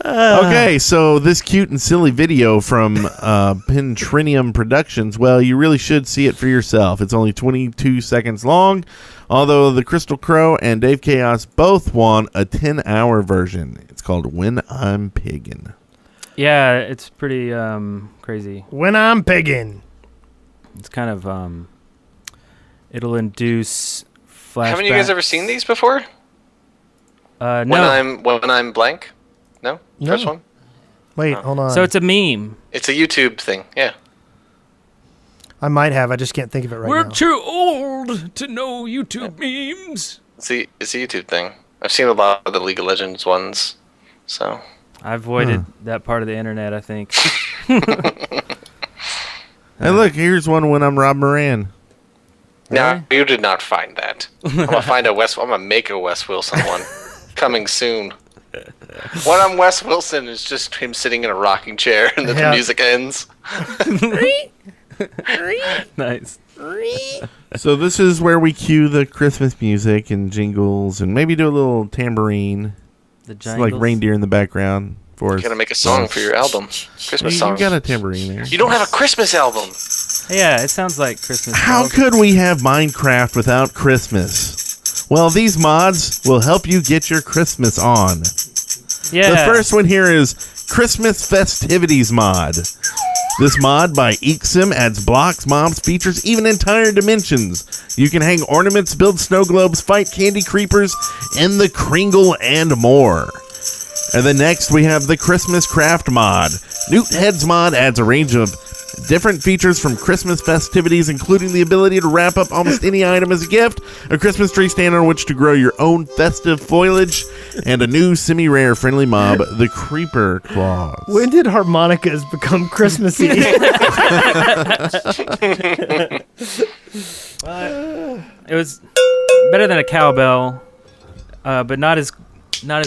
[SPEAKER 4] Okay, so this cute and silly video from Pentrinium Productions, well, you really should see it for yourself. It's only 22 seconds long, although the Crystal Crow and Dave Chaos both want a 10-hour version. It's called When I'm Pagan.
[SPEAKER 5] Yeah, it's pretty crazy.
[SPEAKER 3] When I'm pigging.
[SPEAKER 5] It's kind of it'll induce flashbacks.
[SPEAKER 6] Haven't you guys ever seen these before?
[SPEAKER 5] No.
[SPEAKER 6] When I'm blank? No?
[SPEAKER 3] No.
[SPEAKER 6] First one?
[SPEAKER 3] Wait, hold on.
[SPEAKER 5] So it's a meme.
[SPEAKER 6] It's a YouTube thing, yeah.
[SPEAKER 3] I might have. I just can't think of it right
[SPEAKER 8] We're
[SPEAKER 3] now.
[SPEAKER 8] too old to know YouTube memes.
[SPEAKER 6] It's a YouTube thing. I've seen a lot of the League of Legends ones, so.
[SPEAKER 5] I avoided that part of the internet, I think.
[SPEAKER 4] Hey, look, here's one when I'm Rob Moran.
[SPEAKER 6] No, you did not find that. I'm gonna make a Wes Wilson one coming soon. When I'm Wes Wilson, it's just him sitting in a rocking chair and then the music ends.
[SPEAKER 5] Nice.
[SPEAKER 4] So this is where we cue the Christmas music and jingles and maybe do a little tambourine.
[SPEAKER 5] The
[SPEAKER 4] It's
[SPEAKER 5] jangles.
[SPEAKER 4] like reindeer in the background for us.
[SPEAKER 6] You gotta make a song for your album. Christmas song.
[SPEAKER 4] You got a tambourine there.
[SPEAKER 6] You don't have a Christmas album.
[SPEAKER 5] Yeah, it sounds like Christmas.
[SPEAKER 4] How
[SPEAKER 5] bells.
[SPEAKER 4] could we have Minecraft without Christmas? Well, these mods will help you get your Christmas on.
[SPEAKER 5] Yeah.
[SPEAKER 4] The first one here is Christmas Festivities Mod. This mod by Eeksim adds blocks, mobs, features, even entire dimensions. You can hang ornaments, build snow globes, fight candy creepers, and the Kringle and more. And then next we have the Christmas Craft Mod. Newt Hedge Mod adds a range of different features from Christmas festivities, including the ability to wrap up almost any item as a gift, a Christmas tree stand on which to grow your own festive foliage, and a new semi-rare friendly mob, the Creeper Claws.
[SPEAKER 3] When did harmonicas become Christmassy?
[SPEAKER 5] It was better than a cowbell, but not as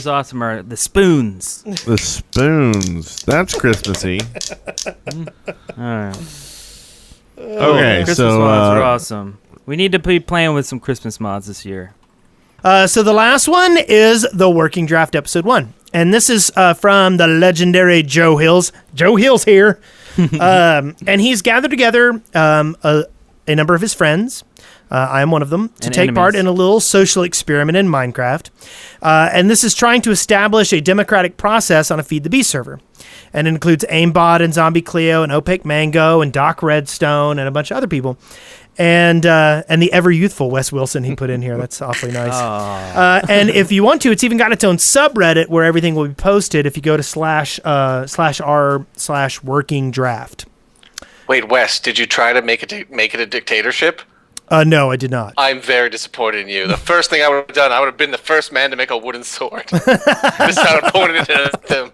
[SPEAKER 5] awesome are the spoons.
[SPEAKER 4] The spoons. That's Christmassy.
[SPEAKER 5] All right.
[SPEAKER 4] Okay,
[SPEAKER 5] Christmas
[SPEAKER 4] so
[SPEAKER 5] mods are awesome. We need to be playing with some Christmas mods this year.
[SPEAKER 3] So the last one is the Working Draft Episode 1. And this is from the legendary Joe Hills. Joe Hills here. And he's gathered together a number of his friends. I am one of them, to
[SPEAKER 5] And
[SPEAKER 3] take part
[SPEAKER 5] enemies.
[SPEAKER 3] in a little social experiment in Minecraft. And this is trying to establish a democratic process on a Feed the Beast server. And it includes Aimbot and Zombie Cleo and Opaque Mango and Doc Redstone and a bunch of other people. And the ever youthful Wes Wilson he put in here. That's awfully nice. And if you want to, it's even got its own subreddit where everything will be posted if you go to /r/working draft.
[SPEAKER 6] Wait, Wes, did you try to make it a dictatorship?
[SPEAKER 3] No, I did not.
[SPEAKER 6] I'm very disappointed in you. The first thing I would have done, I would have been the first man to make a wooden sword. Just started pointing it at them.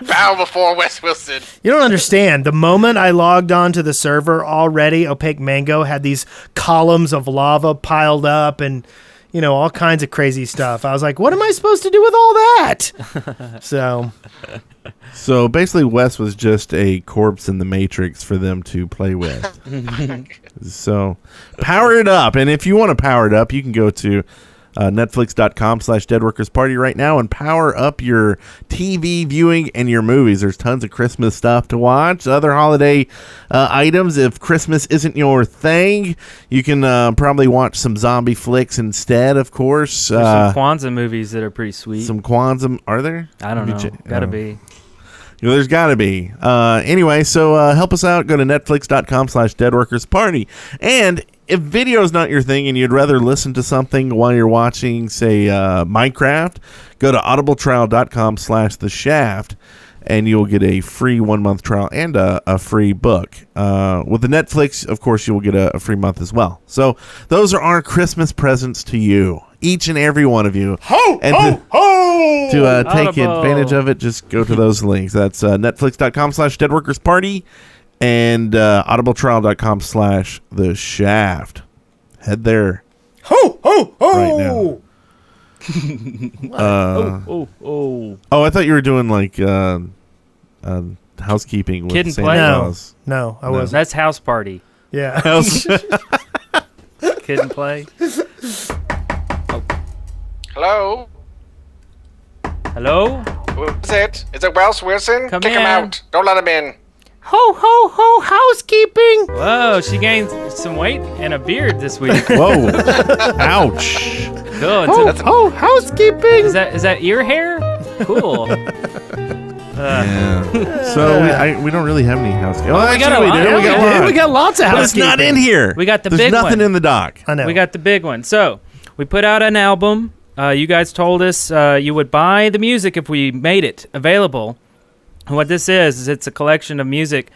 [SPEAKER 6] Bow before Wes Wilson.
[SPEAKER 3] You don't understand. The moment I logged onto the server, already Opaque Mango had these columns of lava piled up and, all kinds of crazy stuff. I was like, what am I supposed to do with all that?
[SPEAKER 4] So basically, Wes was just a corpse in the Matrix for them to play with. So power it up. And if you want to power it up, you can go to Netflix.com/DeadWorkersParty right now and power up your TV viewing and your movies. There's tons of Christmas stuff to watch. Other holiday items. If Christmas isn't your thing, you can probably watch some zombie flicks instead, of course.
[SPEAKER 5] There's some Kwanzaa movies that are pretty sweet.
[SPEAKER 4] Some Kwanzaa. Are there?
[SPEAKER 5] I don't know. Gotta be.
[SPEAKER 4] There's got to be. Anyway, so help us out. Go to Netflix.com/DeadWorkersParty. And if video is not your thing and you'd rather listen to something while you're watching, say, Minecraft, go to audibletrial.com/theshaft and you'll get a free 1-month trial and a free book. With the Netflix, of course, you will get a free month as well. So those are our Christmas presents to you, each and every one of you.
[SPEAKER 3] Ho,
[SPEAKER 4] and
[SPEAKER 3] ho, ho!
[SPEAKER 4] To take
[SPEAKER 5] Audible.
[SPEAKER 4] advantage of it, just go to those links. That's Netflix.com/DeadWorkersParty and audibletrial.com/theshaft. Head there
[SPEAKER 3] Ho, ho, ho!
[SPEAKER 4] right now. Oh, I thought you were doing like housekeeping with
[SPEAKER 5] Kid and
[SPEAKER 4] Santa
[SPEAKER 5] Play?
[SPEAKER 4] Claus.
[SPEAKER 3] No, I wasn't.
[SPEAKER 5] That's House Party.
[SPEAKER 3] Yeah.
[SPEAKER 5] Kid and Play.
[SPEAKER 6] Hello?
[SPEAKER 5] Hello?
[SPEAKER 6] Who is it? Is it Wes Wilson?
[SPEAKER 5] Come
[SPEAKER 6] Kick him
[SPEAKER 5] in.
[SPEAKER 6] out. Don't let him in.
[SPEAKER 3] Ho, ho, ho, housekeeping!
[SPEAKER 5] Whoa, she gained some weight and a beard this week.
[SPEAKER 4] Whoa! Ouch!
[SPEAKER 5] Cool.
[SPEAKER 3] Ho, ho, housekeeping!
[SPEAKER 5] Is that ear hair? Cool.
[SPEAKER 4] Yeah. So we don't really have any housekeeping. Oh,
[SPEAKER 5] we got
[SPEAKER 4] actually,
[SPEAKER 5] a
[SPEAKER 4] we
[SPEAKER 5] lot.
[SPEAKER 4] do.
[SPEAKER 5] Yeah,
[SPEAKER 4] We got
[SPEAKER 5] we
[SPEAKER 4] one.
[SPEAKER 3] We got lots of
[SPEAKER 4] But it's
[SPEAKER 3] housekeeping.
[SPEAKER 4] not in here.
[SPEAKER 5] We got the
[SPEAKER 4] There's
[SPEAKER 5] big
[SPEAKER 4] nothing
[SPEAKER 5] one.
[SPEAKER 4] in the doc.
[SPEAKER 3] I know.
[SPEAKER 5] We got the big one. So we put out an album. You guys told us you would buy the music if we made it available. And what this is it's a collection of music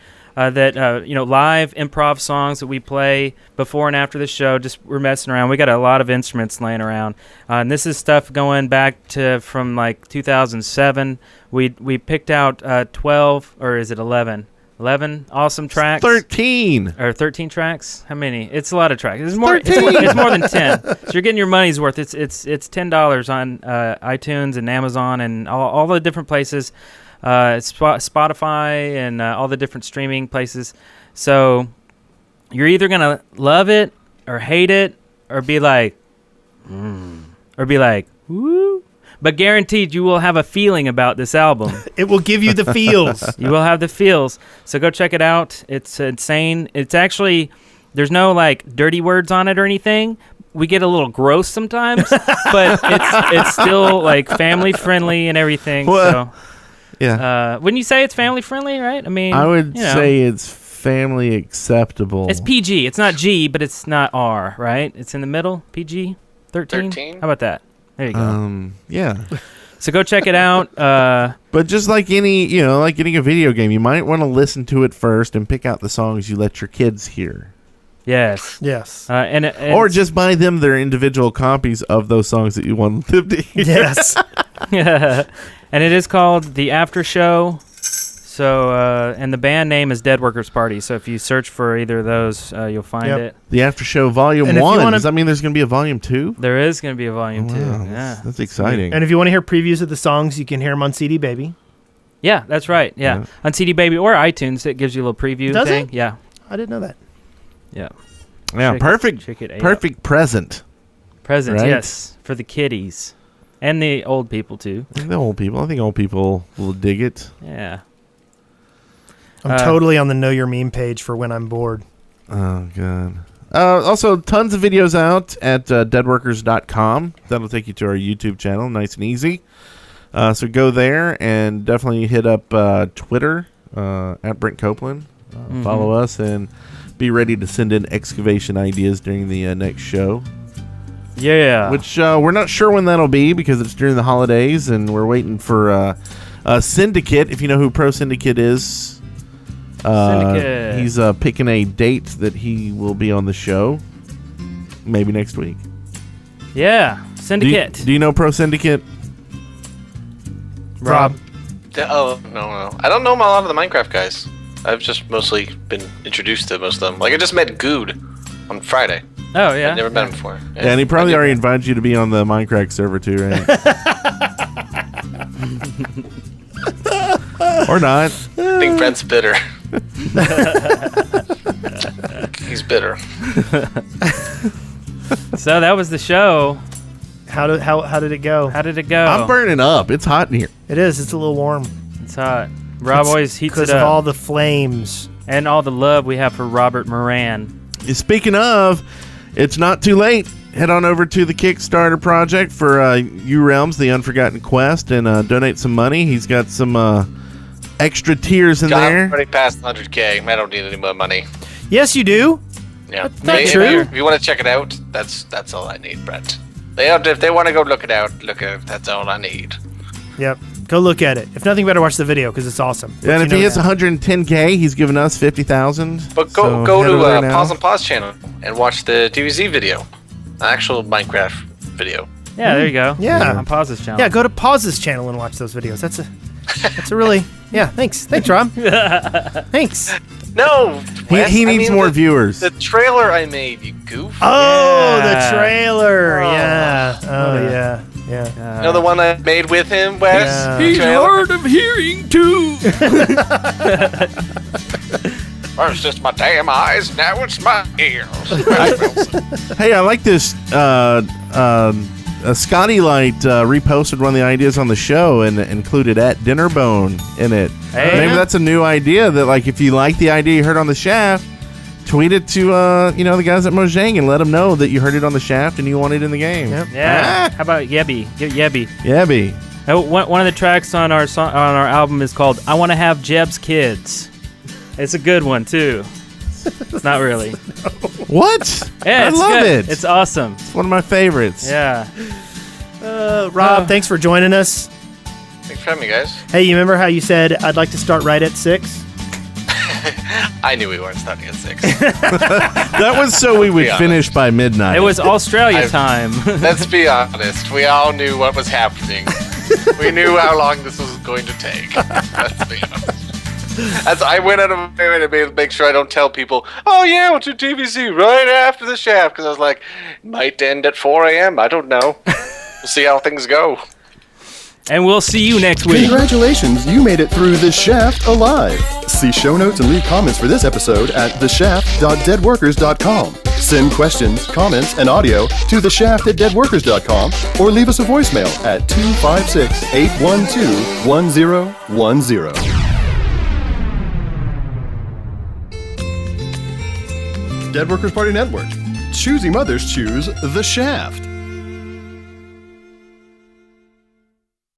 [SPEAKER 5] that live improv songs that we play before and after the show. Just we're messing around. We got a lot of instruments laying around, and this is stuff going back to from like 2007. We picked out 12, or is it 11? 11 awesome tracks.
[SPEAKER 4] 13
[SPEAKER 5] or 13 tracks. How many? It's a lot of tracks. It's more. It's more than 10. So you're getting your money's worth. It's $10 on iTunes and Amazon and all the different places. Spotify and all the different streaming places. So you're either gonna love it or hate it or be like, or be like, woo. But guaranteed, you will have a feeling about this album.
[SPEAKER 3] It will give you the feels.
[SPEAKER 5] You will have the feels. So go check it out. It's insane. It's actually, there's no like dirty words on it or anything. We get a little gross sometimes, but it's still like family friendly and everything.
[SPEAKER 4] Well,
[SPEAKER 5] so
[SPEAKER 4] yeah.
[SPEAKER 5] Wouldn't you say it's family friendly, right? I mean,
[SPEAKER 4] I would say it's family acceptable.
[SPEAKER 5] It's PG. It's not G, but it's not R, right? It's in the middle. PG 13. How about that? There you go.
[SPEAKER 4] Yeah.
[SPEAKER 5] So go check it out.
[SPEAKER 4] But just like any, like getting a video game, you might want to listen to it first and pick out the songs you let your kids hear.
[SPEAKER 5] Yes.
[SPEAKER 3] Yes.
[SPEAKER 4] Or just buy them their individual copies of those songs that you want them to hear.
[SPEAKER 3] Yes.
[SPEAKER 5] And it is called The After Show. So, and the band name is Dead Workers Party. So if you search for either of those, you'll find it.
[SPEAKER 4] The After Show Volume 1. Does that mean there's going to be a Volume 2?
[SPEAKER 5] There is going to be a Volume 2.
[SPEAKER 4] Wow,
[SPEAKER 5] Yeah.
[SPEAKER 4] That's exciting.
[SPEAKER 3] And if you want to hear previews of the songs, you can hear them on CD Baby.
[SPEAKER 5] Yeah, that's right. Yeah. On CD Baby or iTunes, it gives you a little preview
[SPEAKER 3] Does
[SPEAKER 5] thing.
[SPEAKER 3] it?
[SPEAKER 5] Yeah.
[SPEAKER 3] I didn't know that.
[SPEAKER 5] Yeah.
[SPEAKER 4] Yeah, perfect present.
[SPEAKER 5] Present,
[SPEAKER 4] right?
[SPEAKER 5] yes. For the kiddies. And the old people, too.
[SPEAKER 4] The old people. I think old people will dig it.
[SPEAKER 5] Yeah.
[SPEAKER 3] I'm totally on the Know Your Meme page for when I'm bored.
[SPEAKER 4] Oh, God. Also, tons of videos out at deadworkers.com. That'll take you to our YouTube channel, nice and easy. So go there and definitely hit up Twitter at Brent Copeland. Follow us and be ready to send in excavation ideas during the next show.
[SPEAKER 5] Yeah.
[SPEAKER 4] Which we're not sure when that'll be because it's during the holidays and we're waiting for Syndicate. If you know who Pro Syndicate is.
[SPEAKER 5] Syndicate.
[SPEAKER 4] He's picking a date that he will be on the show. Maybe next week.
[SPEAKER 5] Yeah, Syndicate.
[SPEAKER 4] Do you know Pro Syndicate?
[SPEAKER 5] Rob?
[SPEAKER 6] Oh, no. I don't know a lot of the Minecraft guys. I've just mostly been introduced to most of them. Like, I just met Good on Friday.
[SPEAKER 5] Oh, yeah.
[SPEAKER 6] I've never met him before.
[SPEAKER 4] Yeah, and he probably already invited you to be on the Minecraft server too, right? Or not.
[SPEAKER 6] I think Brent's bitter. He's bitter.
[SPEAKER 5] So that was the show.
[SPEAKER 3] How did it go?
[SPEAKER 5] How did it go?
[SPEAKER 4] I'm burning up. It's hot in here.
[SPEAKER 3] It is. It's a little warm.
[SPEAKER 5] It's hot. Rob always heats it up.
[SPEAKER 3] Because of all the flames.
[SPEAKER 5] And all the love we have for Robert Moran.
[SPEAKER 4] Speaking of, it's not too late. Head on over to the Kickstarter project for U-Realms, The Unforgotten Quest, and donate some money. He's got some extra tiers in there.
[SPEAKER 6] I'm already past 100K. I don't need any more money.
[SPEAKER 3] Yes, you do.
[SPEAKER 6] Yeah.
[SPEAKER 3] That's true.
[SPEAKER 6] If you want to check it out, that's all I need, Brent. If they want to go look it out, that's all I need.
[SPEAKER 3] Yep. Go look at it. If nothing better, watch the video because it's awesome.
[SPEAKER 4] Yeah, and if he hits 110K, he's giving us 50,000.
[SPEAKER 6] But go to Pause and Pause channel and watch the DBZ video, the actual Minecraft video.
[SPEAKER 5] Yeah, there you go.
[SPEAKER 3] Yeah.
[SPEAKER 5] On Pause's channel.
[SPEAKER 3] Yeah, go to Pause's channel and watch those videos. That's a really thanks, Rob. Thanks.
[SPEAKER 6] No, Wes,
[SPEAKER 4] he needs more viewers.
[SPEAKER 6] The trailer I made, you goof.
[SPEAKER 3] Oh,
[SPEAKER 5] Yeah.
[SPEAKER 3] the trailer.
[SPEAKER 6] Oh.
[SPEAKER 3] Yeah. Oh yeah. Yeah.
[SPEAKER 6] You know the one I made with him, Wes?
[SPEAKER 3] Yeah.
[SPEAKER 6] The
[SPEAKER 8] He's
[SPEAKER 6] trailer?
[SPEAKER 8] hard of hearing too.
[SPEAKER 6] First it's my damn eyes, now it's my ears.
[SPEAKER 4] Hey, I like this. Scotty Light reposted one of the ideas on the show and included at Dinnerbone in it.
[SPEAKER 5] Hey.
[SPEAKER 4] Maybe that's a new idea that, like, if you like the idea you heard on the Shaft, tweet it to the guys at Mojang and let them know that you heard it on the Shaft and you want it in the game.
[SPEAKER 3] Yep.
[SPEAKER 5] Yeah. How about Yebby? Get Yebby.
[SPEAKER 4] Yebby.
[SPEAKER 5] One of the tracks on our album is called "I Want to Have Jeb's Kids." It's a good one too. Not really.
[SPEAKER 4] What?
[SPEAKER 5] Yeah,
[SPEAKER 4] I
[SPEAKER 5] it's
[SPEAKER 4] love
[SPEAKER 5] good.
[SPEAKER 4] it.
[SPEAKER 5] It's awesome.
[SPEAKER 4] It's one of my favorites.
[SPEAKER 5] Yeah.
[SPEAKER 3] Rob, thanks for joining us.
[SPEAKER 6] Thanks for having me, guys.
[SPEAKER 3] Hey, you remember how you said I'd like to start right at 6?
[SPEAKER 6] I knew we weren't starting at 6.
[SPEAKER 4] That was so we would
[SPEAKER 6] Yeah.
[SPEAKER 4] finish by midnight.
[SPEAKER 5] It was Australia time.
[SPEAKER 6] Let's be honest. We all knew what was happening. We knew how long this was going to take. Let's be honest. As I went out of my way to make sure I don't tell people, oh yeah, we'll do TVC right after the shaft, because I was like, it might end at 4 a.m. I don't know. We'll see how things go.
[SPEAKER 5] And we'll see you next week.
[SPEAKER 2] Congratulations, you made it through The Shaft alive. See show notes and leave comments for this episode at theshaft.deadworkers.com. Send questions, comments, and audio to theshaft@deadworkers.com or leave us a voicemail at 256-812-1010. Dead Workers Party Network. Choosy mothers choose The Shaft.